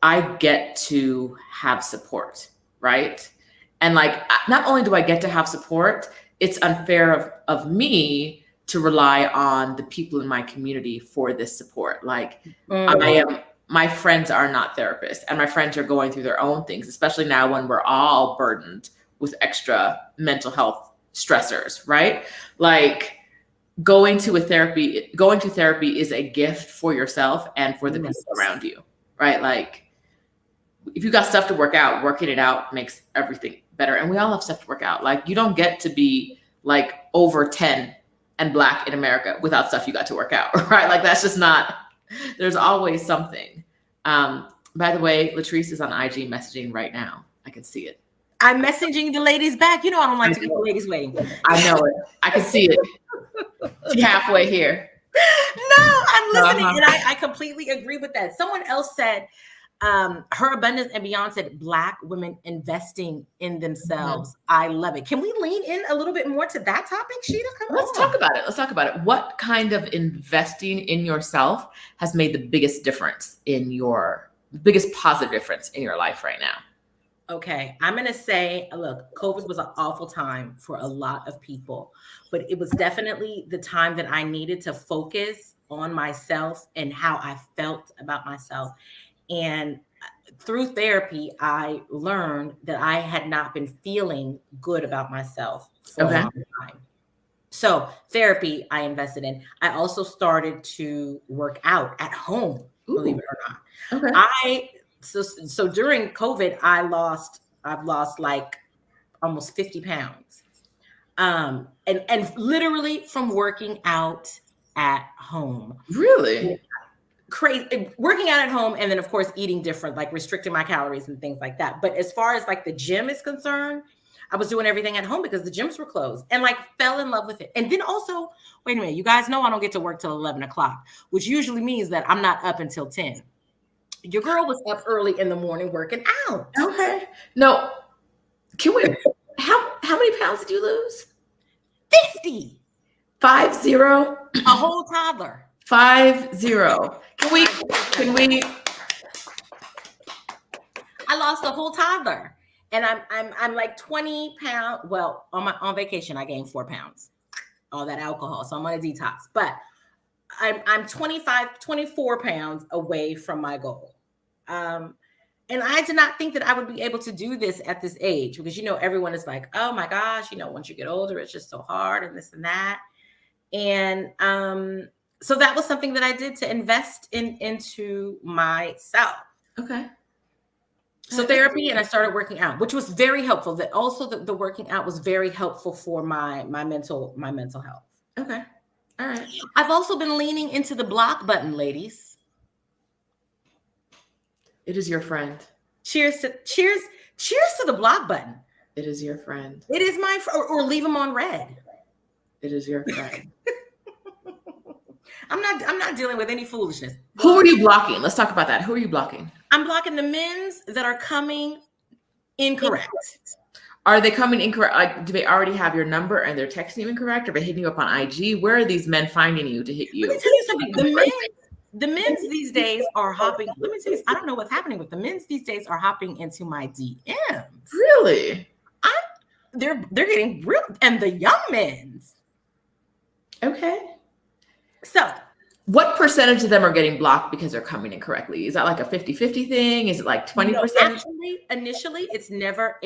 I get to have support, right? And like, not only do I get to have support, it's unfair of me to rely on the people in my community for this support. Like my friends are not therapists, and my friends are going through their own things, especially now when we're all burdened with extra mental health stressors, right? Like going to therapy is a gift for yourself and for the people around you, right? Like if you got stuff to work out, working it out makes everything better. And we all have stuff to work out. Like you don't get to be like over 10 and Black in America without stuff you got to work out, right? Like that's just not, there's always something. By the way, Latrice is on IG messaging right now. I can see it. I'm messaging the ladies back. You know, I don't like to keep the ladies waiting. I know it. I can see it. She's halfway here. No, I'm listening. And I completely agree with that. Someone else said, Her Abundance and Beyond said, Black women investing in themselves. I love it. Can we lean in a little bit more to that topic, Sheeta? Let's talk about it. What kind of investing in yourself has made the biggest positive difference in your life right now? Okay, I'm going to say, look, COVID was an awful time for a lot of people, but it was definitely the time that I needed to focus on myself and how I felt about myself. And through therapy, I learned that I had not been feeling good about myself for a long time. So therapy, I invested in. I also started to work out at home, believe it or not. Okay. So during COVID, I've lost like almost 50 pounds. And literally from working out at home. Really? Crazy, working out at home, and then of course eating different, like restricting my calories and things like that. But as far as like the gym is concerned, I was doing everything at home because the gyms were closed, and like fell in love with it. And then also, wait a minute, you guys know I don't get to work till 11 o'clock, which usually means that I'm not up until 10. Your girl was up early in the morning working out. Okay. No, can we? How many pounds did you lose? 50. 50. A whole toddler. 50. Can we? I lost a whole toddler, and I'm like 20 pounds. Well, on vacation, I gained 4 pounds. All that alcohol, so I'm on a detox. But I'm 24 pounds away from my goal. And I did not think that I would be able to do this at this age, because, you know, everyone is like, oh my gosh, you know, once you get older, it's just so hard and this and that. And so that was something that I did to invest into myself. Okay. So therapy, and I started working out, which was very helpful. That also the working out was very helpful for my mental health. Okay. All right. I've also been leaning into the block button, ladies. It is your friend. Cheers to the block button. It is your friend. It is my or leave them on red. It is your friend. I'm not dealing with any foolishness. Who are you blocking? Let's talk about that. Who are you blocking? I'm blocking the men's that are coming incorrect. Are they coming incorrect? Like, do they already have your number and they're texting you incorrect? Are they hitting you up on IG? Where are these men finding you to hit you? Let me tell you something. The men's these days are hopping. Let me tell you, I don't know what's happening with the men's these days are hopping into my DMs. Really? They're getting real, and the young men's. Okay. So what percentage of them are getting blocked because they're coming incorrectly? Is that like a 50-50 thing? Is it like 20%? No, actually, initially, it's never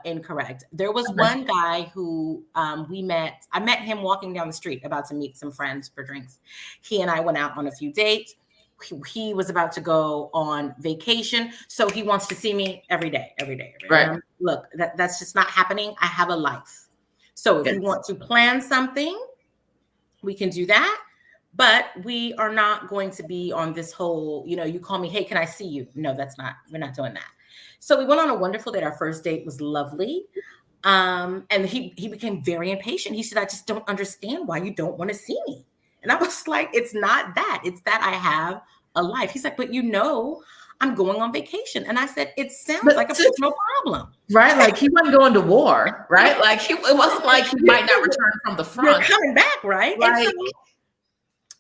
incorrect. There was one guy who I met him walking down the street about to meet some friends for drinks. He and I went out on a few dates. He was about to go on vacation. So he wants to see me every day. Right. Look, that's just not happening. I have a life. So if you want to plan something, we can do that. But we are not going to be on this whole, you call me, hey, can I see you? No, we're not doing that. So we went on a wonderful date. Our first date was lovely. And he became very impatient. He said, I just don't understand why you don't want to see me. And I was like, it's not that. It's that I have a life. He's like, but I'm going on vacation. And I said, it sounds like a personal problem. Right? Like he wasn't going to war, right? Like it wasn't like he might not return from the front. You're coming back, right? Right. And so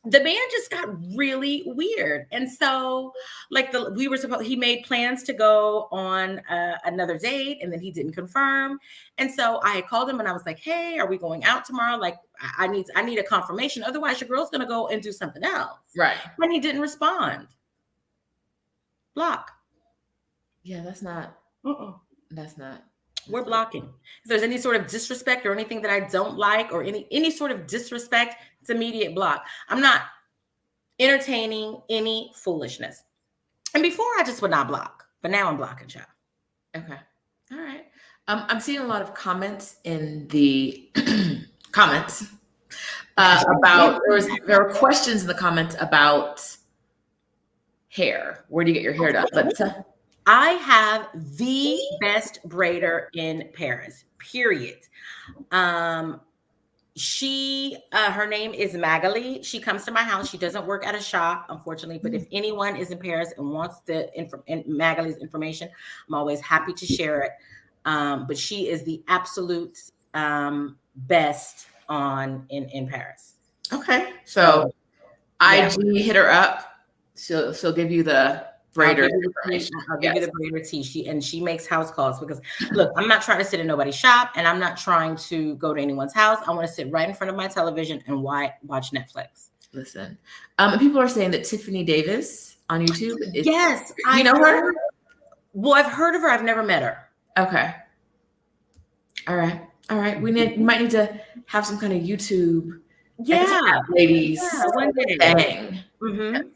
the man just got really weird. And so he made plans to go on another date and then he didn't confirm. And so I had called him and I was like, hey, are we going out tomorrow? Like I need a confirmation. Otherwise your girl's going to go and do something else. Right. And he didn't respond. Block. Yeah, that's not. That's not. We're blocking. If there's any sort of disrespect or anything that I don't like or any sort of disrespect, it's immediate block. I'm not entertaining any foolishness. And before I just would not block, but now I'm blocking, child. Okay. All right. I'm seeing a lot of comments in the comments about there were questions in the comments about hair. Where do you get your hair done? But I have the best braider in Paris, period. Her name is Magali. She comes to my house. She doesn't work at a shop, unfortunately, but if anyone is in Paris and wants Magali's information, I'm always happy to share it. But she is the absolute best in Paris. Okay. So IG, hit her up. She'll give you the braider information. I'll give you the braider tea. She makes house calls because look, I'm not trying to sit in nobody's shop and I'm not trying to go to anyone's house. I want to sit right in front of my television and watch Netflix. Listen, people are saying that Tiffany Davis on YouTube. Yes, you know her. Well, I've heard of her. I've never met her. Okay. All right. We might need to have some kind of YouTube. Yeah, ladies. Yeah, one day. Thing. Mm-hmm.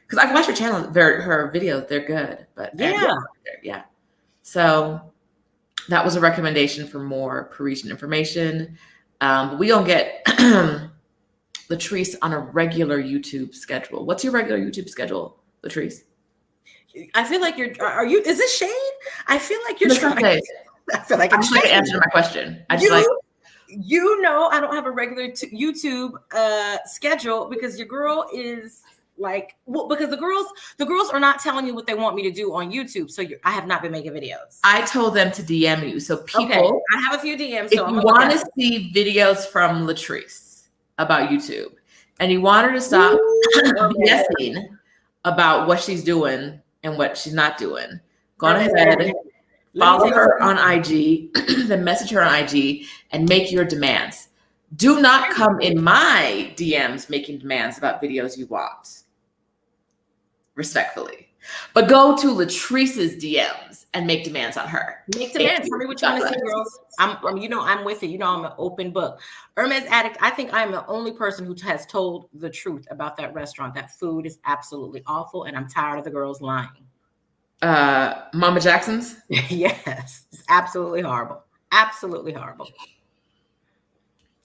Because I've watched her channel, her videos, they're good. But yeah. So that was a recommendation for more Parisian information. But we don't get Latrice on a regular YouTube schedule. What's your regular YouTube schedule, Latrice? I feel like is this shade? I feel like you're trying. I feel like I'm just like answering my question. I don't have a regular YouTube schedule because your girl is because the girls are not telling you what they want me to do on YouTube. So I have not been making videos. I told them to DM you. So people, okay. I have a few DMs. If you want to see videos from Latrice about YouTube and you want her to stop guessing about what she's doing and what she's not doing, go ahead, follow her on IG, then message her on IG and make your demands. Do not come in my DMs making demands about videos you want. Respectfully. But go to Latrice's DMs and make demands on her. Make demands. Tell me what you want to see, girls. I'm with it. I'm an open book. Hermes Addict, I think I'm the only person who has told the truth about that restaurant. That food is absolutely awful, and I'm tired of the girls lying. Mama Jackson's? Yes. It's absolutely horrible. Absolutely horrible.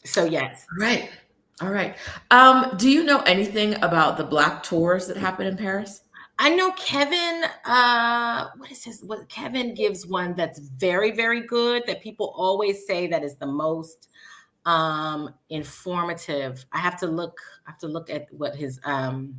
So yes. Right. All right. Do you know anything about the Black tours that happen in Paris? I know Kevin, what Kevin gives one that's very, very good that people always say that is the most informative. I have to look at what his IG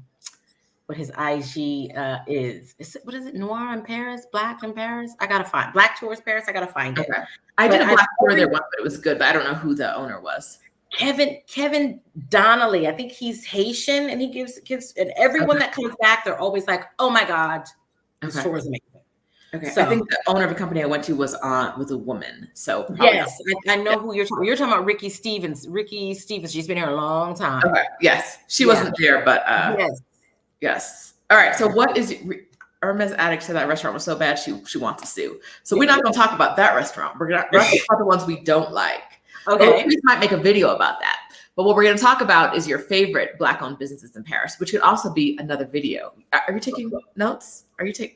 is. What is it? Noir in Paris? Black in Paris? I gotta find Black Tours Paris. I gotta find it. Okay. I did a Black tour there once, but it was good, but I don't know who the owner was. Kevin Donnelly. I think he's Haitian, and he gives and everyone that comes back, they're always like, "Oh my God, this tour is amazing." Okay, so, I think the owner of a company I went to was a woman. So yes, I know who you're talking. You're talking about Ricky Stevens. Ricky Stevens. She's been here a long time. Okay. Yes, she wasn't there, but yes. All right. So what is Hermes addict said that restaurant was so bad she wants to sue. So we're not going to talk about that restaurant. We're going to talk about the ones we don't like. Okay. We might make a video about that. But what we're going to talk about is your favorite Black-owned businesses in Paris, which could also be another video. Are you taking notes? Are you guys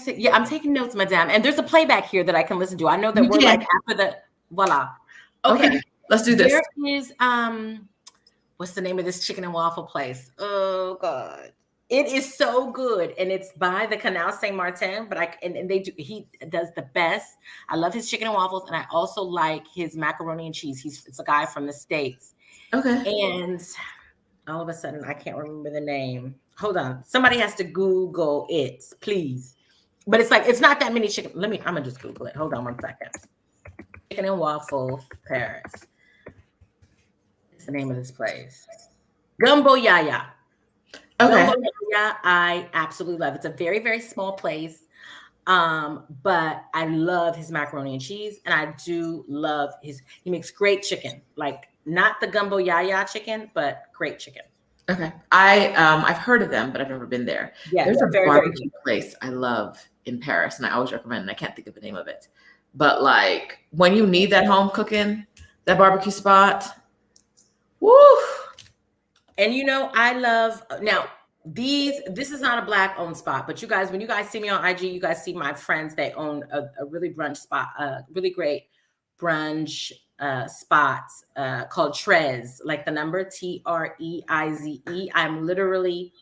taking? Yeah, I'm taking notes, madame. And there's a playback here that I can listen to. I know that we're like after the voila. Okay. Let's do this. There is what's the name of this chicken and waffle place? Oh God. It is so good, and it's by the Canal Saint Martin. But he does the best. I love his chicken and waffles, and I also like his macaroni and cheese. It's a guy from the States. Okay. And all of a sudden, I can't remember the name. Hold on, somebody has to Google it, please. But it's not that many chicken. I'm gonna just Google it. Hold on 1 second. Chicken and waffles, Paris. What's the name of this place? Gumbo Yaya. Okay. I absolutely love. It's a very, very small place. But I love his macaroni and cheese, and I do love he makes great chicken. Like not the Gumbo Yaya chicken, but great chicken. Okay. I've heard of them, but I've never been there. Yeah, there's a barbecue place I love in Paris, and I always recommend, and I can't think of the name of it. But like when you need that home cooking, that barbecue spot, woo. And I love now this is not a Black-owned spot, but you guys, when you guys see me on IG, you guys see my friends, they own a really brunch spot, really great brunch spots called Trez, like the number Treize. I'm literally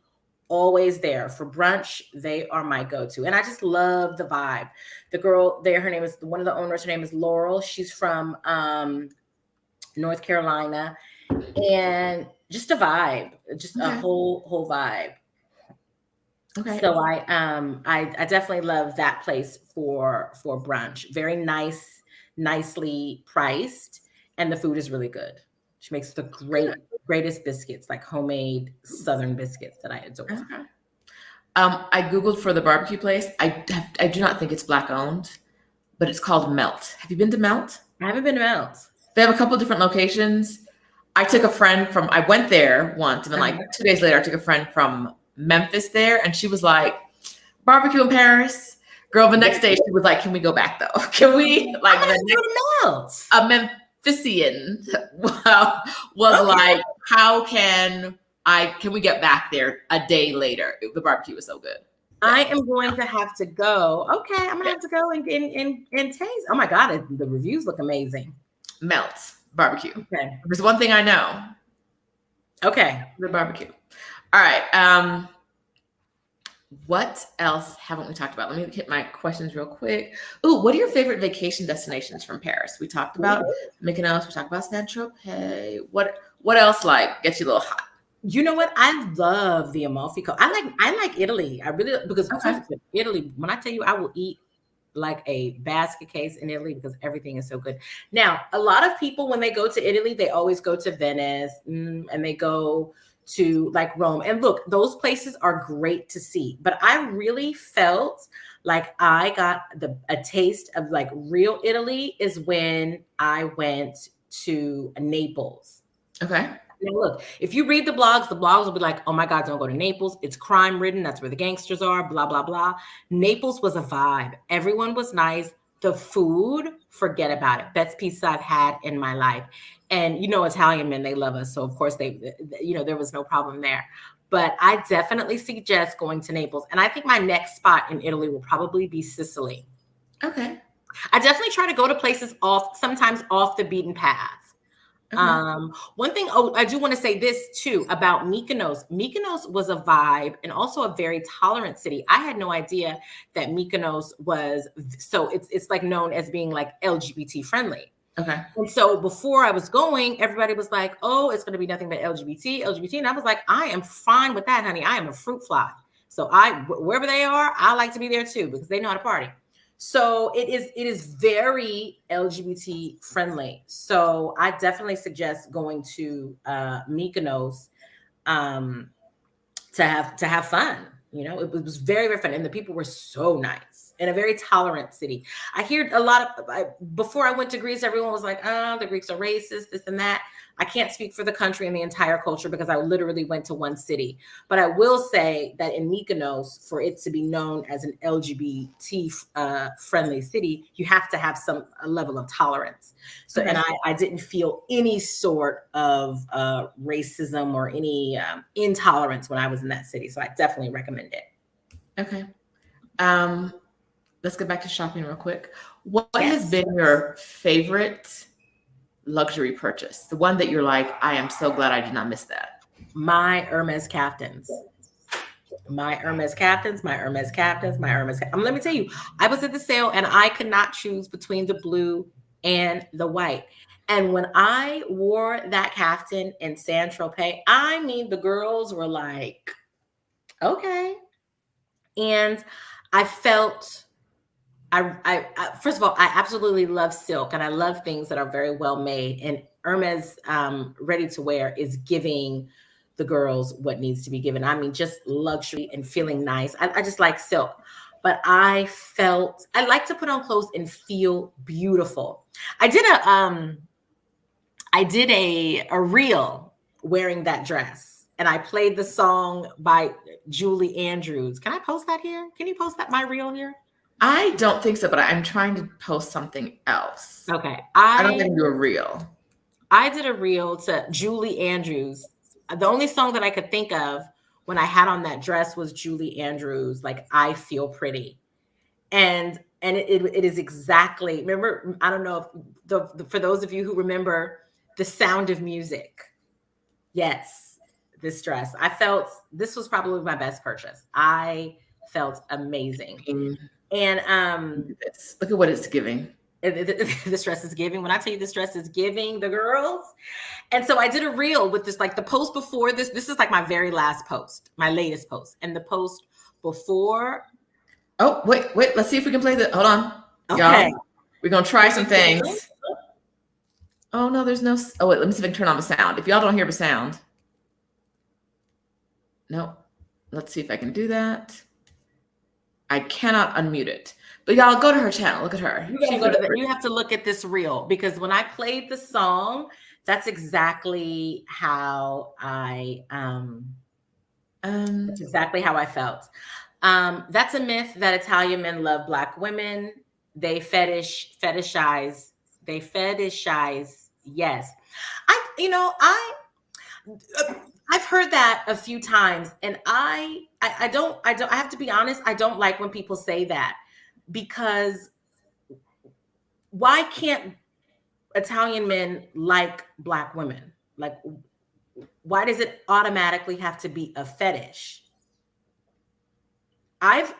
always there for brunch. They are my go-to. And I just love the vibe. The girl there, her name is one of the owners, her name is Laurel. She's from North Carolina. And just a vibe, just a whole vibe. Okay. So I definitely love that place for brunch. Very nice, nicely priced, and the food is really good. She makes the greatest biscuits, like homemade Southern biscuits that I adore. Okay. I Googled for the barbecue place. I do not think it's Black-owned, but it's called Melt. Have you been to Melt? I haven't been to Melt. They have a couple different locations. I took a friend I went there once, and then like 2 days later, I took a friend from Memphis there, and she was like, barbecue in Paris. Girl, the next day she was like, can we go back though? Can we like a Memphisian was like, how can we get back there a day later? The barbecue was so good. I am going to have to go. Okay, I'm gonna have to go and taste. Oh my God, the reviews look amazing. Melt. Barbecue. Okay. There's one thing I know. Okay. The barbecue. All right. What else haven't we talked about? Let me hit my questions real quick. Ooh, what are your favorite vacation destinations from Paris? We talked about Mykonos. We talked about St Tropez. What else like gets you a little hot? You know what? I love the Amalfi Coast. I like Italy. I really, because Italy, when I tell you I will eat like a basket case in Italy because everything is so good. Now, a lot of people, when they go to Italy, they always go to Venice and they go to like Rome. And look, those places are great to see. But I really felt like I got a taste of like real Italy is when I went to Naples. Okay. Now look, if you read the blogs will be like, oh my God, don't go to Naples. It's crime ridden. That's where the gangsters are, blah, blah, blah. Naples was a vibe. Everyone was nice. The food, forget about it. Best pizza I've had in my life. And Italian men, they love us. So of course there was no problem there. But I definitely suggest going to Naples. And I think my next spot in Italy will probably be Sicily. Okay. I definitely try to go to places sometimes off the beaten path. Okay. One thing, I do want to say this too about Mykonos. Mykonos was a vibe and also a very tolerant city. I had no idea that Mykonos was, so it's like known as being like LGBT friendly. Okay. And so before I was going, everybody was like, oh, it's going to be nothing but LGBT. And I was like, I am fine with that, honey. I am a fruit fly. So wherever they are, I like to be there too, because they know how to party. So it is very LGBT friendly. So I definitely suggest going to Mykonos to have fun. You know, it was very, very fun. And the people were so nice, in a very tolerant city. I hear a lot of, before I went to Greece, everyone was like, oh, the Greeks are racist, this and that. I can't speak for the country and the entire culture because I literally went to one city. But I will say that in Mykonos, for it to be known as an LGBT friendly city, you have to have a level of tolerance. So, Okay. and I didn't feel any sort of racism or any intolerance when I was in that city. So I definitely recommend it. Okay. Let's get back to shopping real quick. What Yes. has been your favorite luxury purchase? The one that you're like, I am so glad I did not miss that. My Hermes caftans. My Hermes caftans, my Hermes caftans, my Hermes. Let me tell you, I was at the sale and I could not choose between the blue and the white. And when I wore that caftan in St Tropez, I mean, the girls were like, okay. And I felt, I first of all, I absolutely love silk and I love things that are very well made. And Hermes ready to wear is giving the girls what needs to be given. I mean, just luxury and feeling nice. I just like silk. But I like to put on clothes and feel beautiful. I did a reel wearing that dress. And I played the song by Julie Andrews. Can I post that here? Can you post that, my reel here? I don't think so, but I'm trying to post something else. Okay. I don't think I can do a reel. I did a reel to Julie Andrews. The only song that I could think of when I had on that dress was Julie Andrews, like I Feel Pretty. And it is exactly, remember, I don't know if for those of you who remember The Sound of Music. Yes. This dress. I felt this was probably my best purchase. I felt amazing. And look at what it's giving. This dress is giving. When I tell you this dress is giving the girls. And so I did a reel with this, like the post before this. This is like my very last post, my latest post. And the post before. Oh, wait. Let's see if we can play the. Hold on. Okay. Y'all, we're going to try some things. Oh, no, there's no. Oh, wait. Let me see if I can turn on the sound. If y'all don't hear the sound. No. Let's see if I can do that. I cannot unmute it. But y'all go to her channel. Look at her. You have to look at this reel because when I played the song, that's exactly how that's exactly how I felt. That's a myth that Italian men love Black women. They fetishize. Yes. I've heard that a few times, and I have to be honest. I don't like when people say that, because why can't Italian men like Black women? Like, why does it automatically have to be a fetish?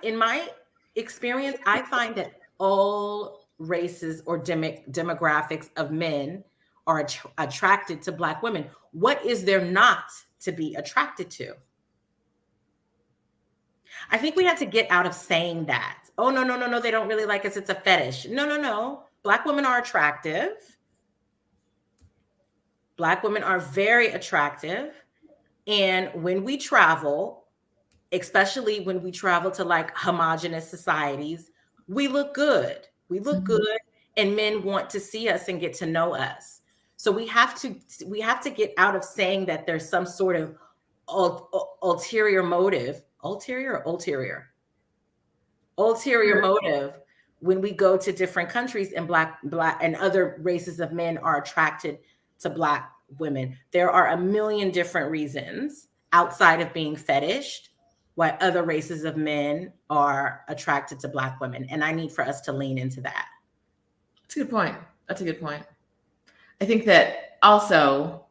In my experience, I find that all races or demographics of men are attracted to Black women. What is there not to be attracted to? I think we have to get out of saying that. Oh, no, they don't really like us. It's a fetish. No. Black women are attractive. Black women are very attractive. And when we travel, especially when we travel to like homogenous societies, we look good. We look good, and men want to see us and get to know us. So we have to get out of saying that there's some sort of ulterior motive. Ulterior motive when we go to different countries and black and other races of men are attracted to Black women. There are a million different reasons outside of being fetished why other races of men are attracted to Black women. And I need for us to lean into that. That's a good point. I think that also,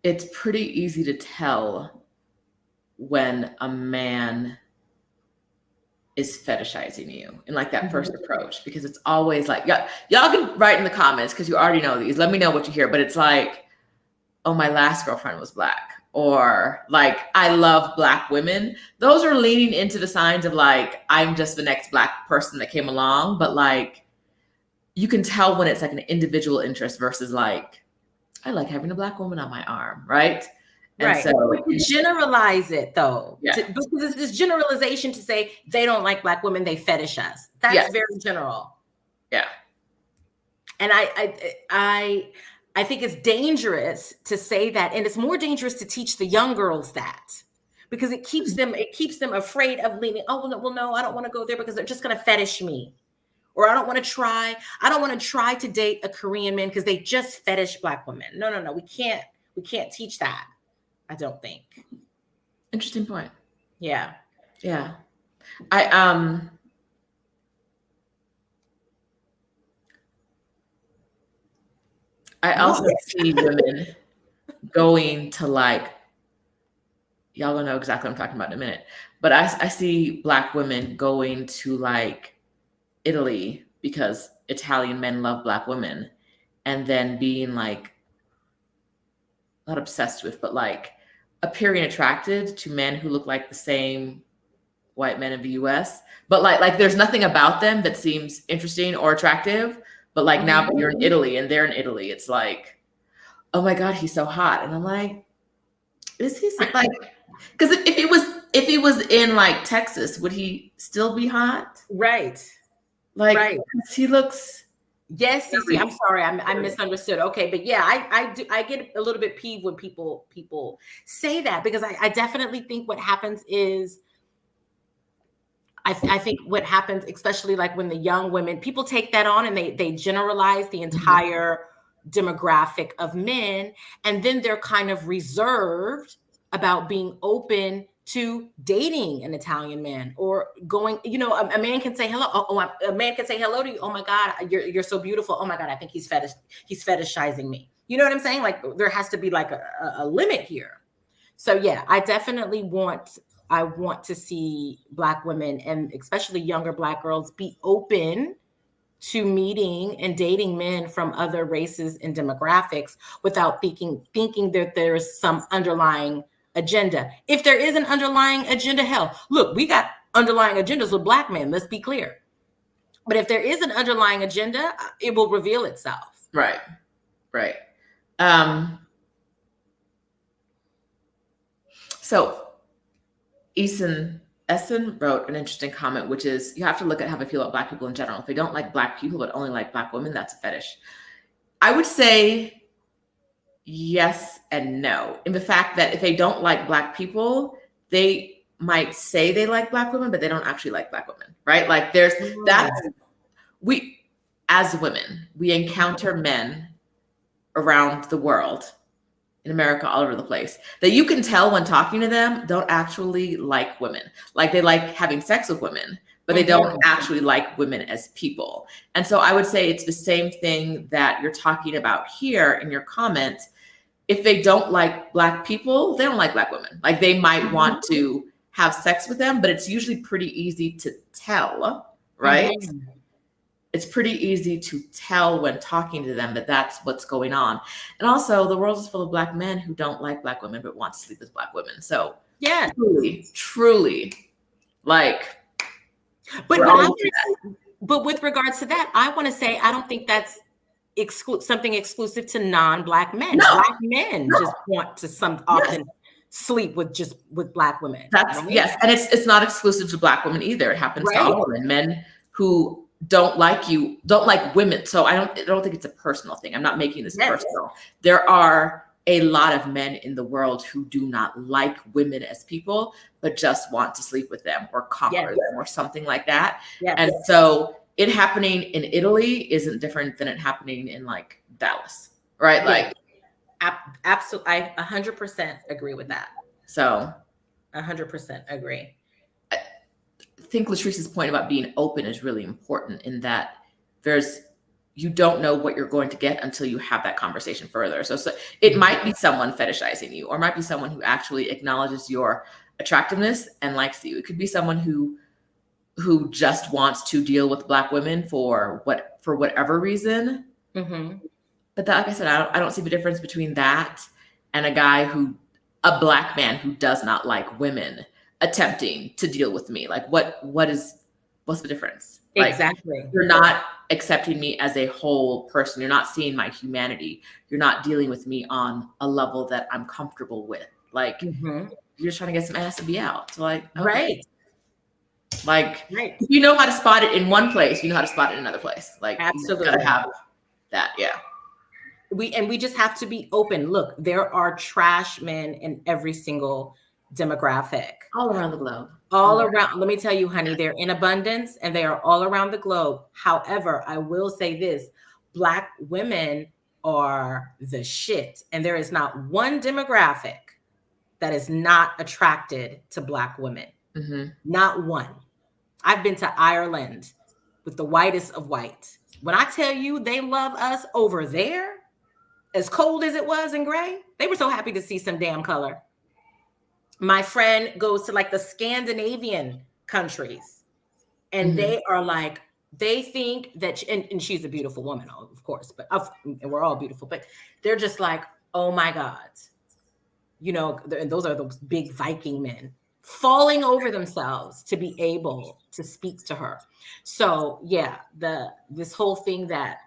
it's pretty easy to tell when a man is fetishizing you in like that first approach, because it's always like, y'all can write in the comments because you already know these. Let me know what you hear. But it's like, oh, my last girlfriend was Black, or like, I love Black women. Those are leaning into the signs of like, I'm just the next Black person that came along. But like, you can tell when it's like an individual interest versus like, I like having a Black woman on my arm, right? And right. so you generalize it though, yeah. because it's this generalization to say they don't like Black women, they fetish us. That's very general. Yeah. And I think it's dangerous to say that, and it's more dangerous to teach the young girls that, because it keeps them afraid of leaning. Oh well, no, I don't want to go there because they're just going to fetish me, or I don't want to try to date a Korean man because they just fetish Black women. No, we can't teach that. I don't think. Interesting point. Yeah. I also see women going to like, y'all gonna know exactly what I'm talking about in a minute, but I see Black women going to like Italy because Italian men love Black women, and then being like, not obsessed with, but like appearing attracted to men who look like the same white men of the US, but like there's nothing about them that seems interesting or attractive. But like now that you're in Italy and they're in Italy, it's like, oh my God, he's so hot. And I'm like, is he so, like, because if he was in like Texas, would he still be hot? Right. Like, right. He looks. Yes, Cece, I'm sorry, I misunderstood. Okay, but yeah, I get a little bit peeved when people say that, because I definitely think what happens is, I think what happens, especially like when the young women, people take that on and they generalize the entire demographic of men, and then they're kind of reserved about being open to dating an Italian man, or going, a man can say hello. A man can say hello to you. Oh my God, you're so beautiful. Oh my God, I think he's fetishizing me. You know what I'm saying? Like, there has to be like a limit here. So yeah, I definitely want to see Black women, and especially younger Black girls, be open to meeting and dating men from other races and demographics without thinking that there is some underlying agenda. If there is an underlying agenda, hell, look, we got underlying agendas with Black men, let's be clear. But if there is an underlying agenda, it will reveal itself. Right. So Essen wrote an interesting comment, which is, you have to look at how they feel about Black people in general. If they don't like Black people but only like Black women, that's a fetish. I would say yes and no, in the fact that if they don't like Black people, they might say they like Black women, but they don't actually like Black women, right? Like we, as women, we encounter men around the world, in America, all over the place, that you can tell when talking to them don't actually like women. Like, they like having sex with women, but they don't actually like women as people. And so I would say it's the same thing that you're talking about here in your comment. If they don't like Black people, they don't like Black women. Like, they might want to have sex with them, but it's usually pretty easy to tell, right? It's pretty easy to tell when talking to them that that's what's going on. And also, the world is full of Black men who don't like Black women but want to sleep with Black women. So yeah, truly, like. But with regards to that, I want to say, I don't think that's something exclusive to non-Black men. No. Black men just want to often sleep with Black women. That's right? Yes, and it's not exclusive to Black women either. It happens to all women. Men who don't like women. So I don't think it's a personal thing. I'm not making this personal. There are a lot of men in the world who do not like women as people, but just want to sleep with them or conquer them or something like that. And so it happening in Italy isn't different than it happening in like Dallas, right? Like, absolutely, I 100% agree with that. So 100% agree. I think Latrice's point about being open is really important, in that there's you don't know what you're going to get until you have that conversation further. So it might be someone fetishizing you, or might be someone who actually acknowledges your attractiveness and likes you. It could be someone who just wants to deal with Black women for whatever reason. Mm-hmm. But that, like I said, I don't see the difference between that and a Black man who does not like women attempting to deal with me. Like, what's the difference? Like, Exactly. you're not accepting me as a whole person. You're not seeing my humanity. You're not dealing with me on a level that I'm comfortable with. Like, you're just trying to get some ass to be out. So, like, okay. Right. Like, if you know how to spot it in one place, you know how to spot it in another place. Like, absolutely, you gotta have that. Yeah. We just have to be open. Look, there are trash men in every single demographic. All around the globe. All around. Let me tell you, honey, they're in abundance and they are all around the globe. However, I will say this, Black women are the shit. And there is not one demographic that is not attracted to Black women. Mm-hmm. Not one. I've been to Ireland with the whitest of white. When I tell you they love us over there, as cold as it was in gray, they were so happy to see some damn color. My friend goes to like the Scandinavian countries and they are like, they think that, and she's a beautiful woman, of course, and we're all beautiful, but they're just like, oh my God, you know, and those are those big Viking men falling over themselves to be able to speak to her. So yeah, this whole thing that,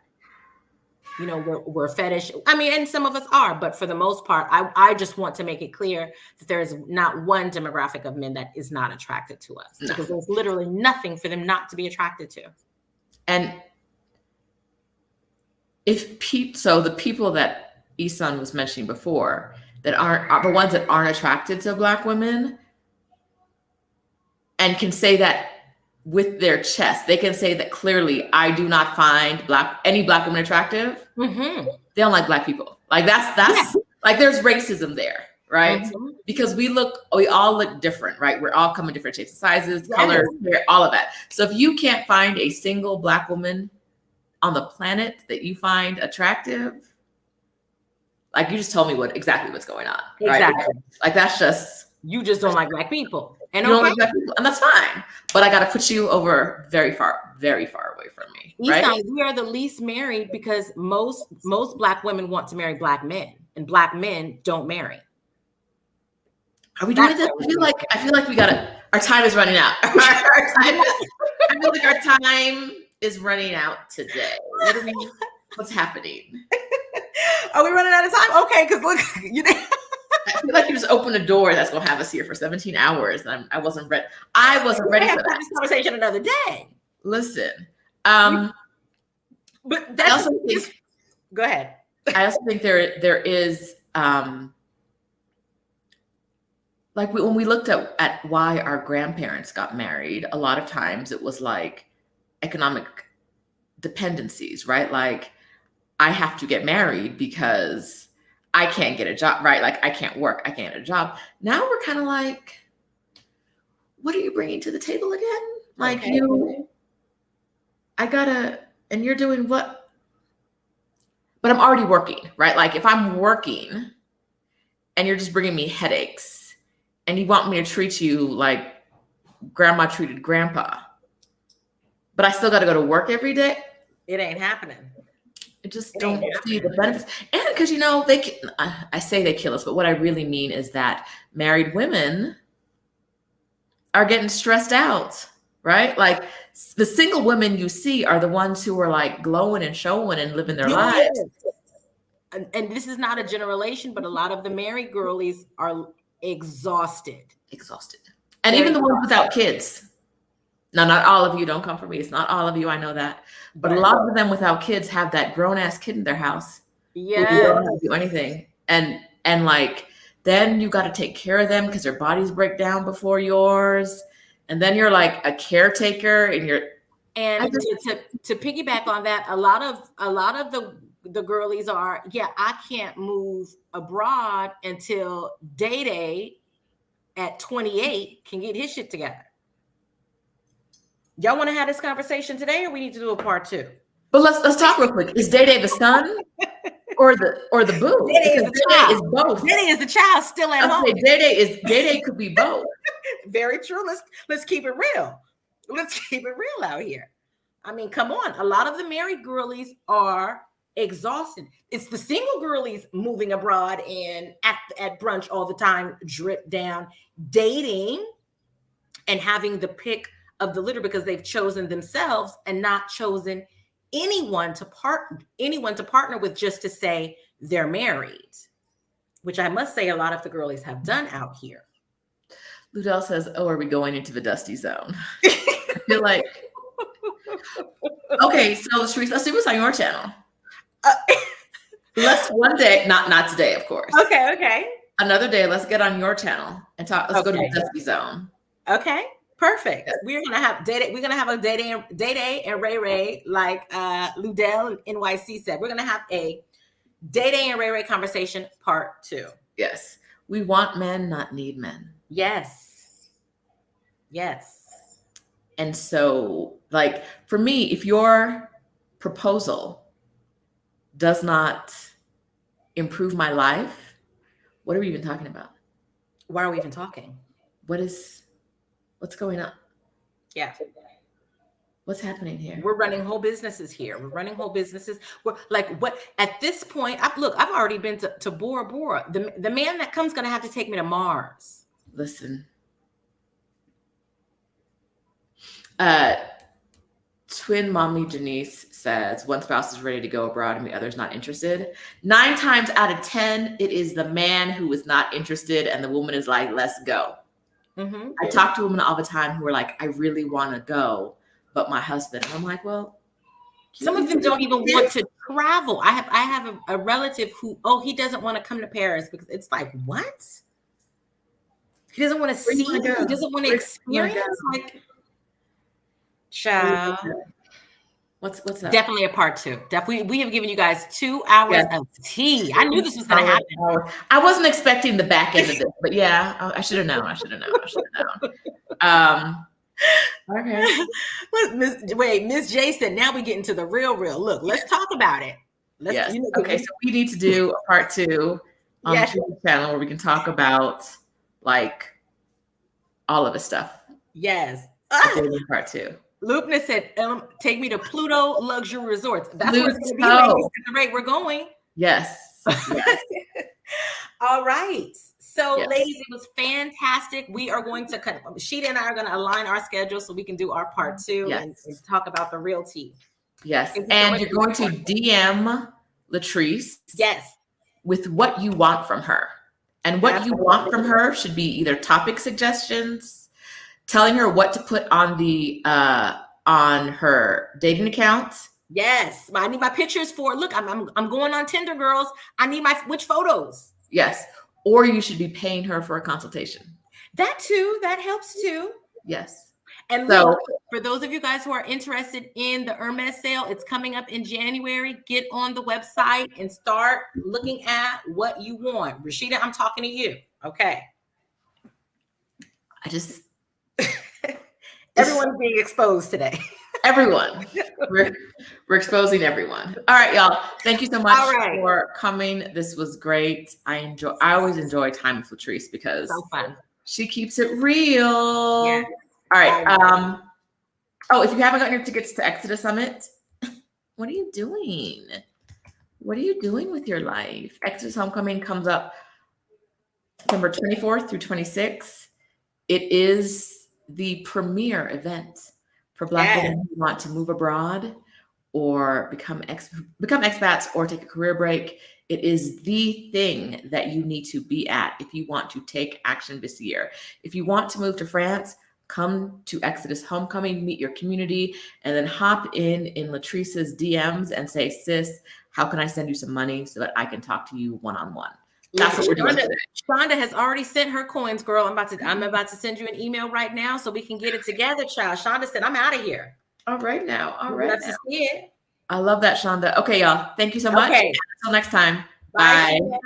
you know, we're fetish. I mean, and some of us are, but for the most part, I just want to make it clear that there is not one demographic of men that is not attracted to us, because there's literally nothing for them not to be attracted to. And so the people that Isan was mentioning before that are the ones that aren't attracted to Black women and can say that with their chest, they can say that clearly, I do not find any Black woman attractive. Mm-hmm. They don't like Black people. Like that's like there's racism there, right? Mm-hmm. Because we all look different, right? We're all coming different shapes and sizes, colors, hair, all of that. So if you can't find a single Black woman on the planet that you find attractive, like you just told me exactly what's going on. Exactly. Right? Like that's just, you just don't like Black people. And you don't like Black people, and that's fine. But I got to put you over very far away from me. Right? We are the least married because most Black women want to marry Black men, and Black men don't marry. Are we doing this? I feel like we gotta. Our time is running out. I feel like our time is running out today. What's happening? Are we running out of time? Okay, because look, I feel like you just opened a door that's gonna have us here for 17 hours, and I wasn't ready. I wasn't ready for that. This conversation another day. Listen, but that's. I also think. Go ahead. I also think there is like when we looked at why our grandparents got married, a lot of times it was like economic dependencies, right? Like I have to get married because I can't get a job, right? Like I can't work, I can't get a job. Now we're kind of like, what are you bringing to the table again? Like and you're doing what? But I'm already working, right? Like if I'm working and you're just bringing me headaches and you want me to treat you like grandma treated grandpa, but I still got to go to work every day. It ain't happening. I just don't see the benefits. And because, I say they kill us, but what I really mean is that married women are getting stressed out, right? Like the single women you see are the ones who are like glowing and showing and living their lives. And this is not a generalization, but a lot of the married girlies are exhausted. And even the ones without kids. Now, not all of you, don't come for me. It's not all of you. I know that. But a lot of them without kids have that grown ass kid in their house. Yeah. Who don't have to do anything. And like, then you got to take care of them because their bodies break down before yours. And then you're like a caretaker and to piggyback on that, a lot of the girlies are, I can't move abroad until Day at 28 can get his shit together. Y'all want to have this conversation today, or we need to do a part 2? But let's talk real quick. Is Day Day the son or the boo? Day Day is Because the Day Day is child. both. Day Day is the child still at home. Day Day could be both. Very true. Let's keep it real. Let's keep it real out here. I mean, come on. A lot of the married girlies are exhausted. It's the single girlies moving abroad and at brunch all the time, drip down, dating and having the pick of the litter because they've chosen themselves and not chosen anyone to partner with just to say they're married, which I must say a lot of the girlies have done out here. Ludell says, "Oh, are we going into the dusty zone?" I feel like. Okay, so Latrice, let's do this on your channel. Let's one day, not today, of course. Okay. Another day, let's get on your channel and talk. Let's go to the dusty zone. Okay, perfect. Yes. We're gonna have We're gonna have a Day Day and Ray Ray, like Ludell and NYC said. We're gonna have a Day Day and Ray Ray conversation part 2. Yes, we want men, not need men. Yes. And so, like, for me, if your proposal does not improve my life, what are we even talking about? Why are we even talking? What's going on? Yeah. What's happening here? We're running whole businesses here. We're running whole businesses. We're like, what at this point, I've already been to Bora Bora. The man that comes going to have to take me to Mars. Listen. Twin mommy Janice says one spouse is ready to go abroad and the other's not interested. 9 times out of 10, it is the man who is not interested and the woman is like, let's go. Mm-hmm. I talk to women all the time who are like, I really want to go, but my husband. And I'm like, well, some of them don't even want to travel. I have a relative who, he doesn't want to come to Paris because it's like, what? He doesn't want to see. He doesn't want to experience. Like, child. What's that? Definitely a part 2. Definitely, we have given you guys 2 hours of tea. I knew this was going to happen. I wasn't expecting the back end of this, but yeah, I should have known. Okay. Miss J said, now we get into the real. Look, let's talk about it. Yes. Okay, so we need to do a part 2 on the YouTube channel where we can talk about like all of the stuff. Yes. Part 2. Lupna said, take me to Pluto Luxury Resorts. That's what it's going to be like. At the rate we're going. Yes. All right. So, ladies, it was fantastic. We are going to Sheeta and I are going to align our schedule so we can do our part 2 and talk about the real tea. Yes. And you're going to DM Latrice. Yes. With what you want from her. And what you want from her should be either topic suggestions, telling her what to put on the on her dating account. Yes, I need my pictures for. Look, I'm going on Tinder, girls. I need which photos. Yes, or you should be paying her for a consultation. That too. That helps too. Yes. And look, for those of you guys who are interested in the Hermes sale, it's coming up in January. Get on the website and start looking at what you want. Rashida, I'm talking to you. Okay. Everyone's being exposed today. Everyone. We're exposing everyone. All right, y'all. Thank you so much for coming. This was great. I always enjoy time with Latrice because so fun. She keeps it real. Yeah. All right. If you haven't gotten your tickets to Exodus Summit, what are you doing? What are you doing with your life? Exodus Homecoming comes up September 24th through 26th. It is the premier event for Black women who want to move abroad or become expats or take a career break. It is the thing that you need to be at if you want to take action this year. If you want to move to France, come to Exodus Homecoming, meet your community, and then hop in Latrice's DMs and say, sis, how can I send you some money so that I can talk to you one-on-one? That's what we're doing today. Shonda has already sent her coins, girl. I'm about to send you an email right now so we can get it together, child. Shonda said, I'm out of here. All right now. To see it. I love that, Shonda. Okay, y'all. Thank you so much. Okay. Until next time. Bye. Bye.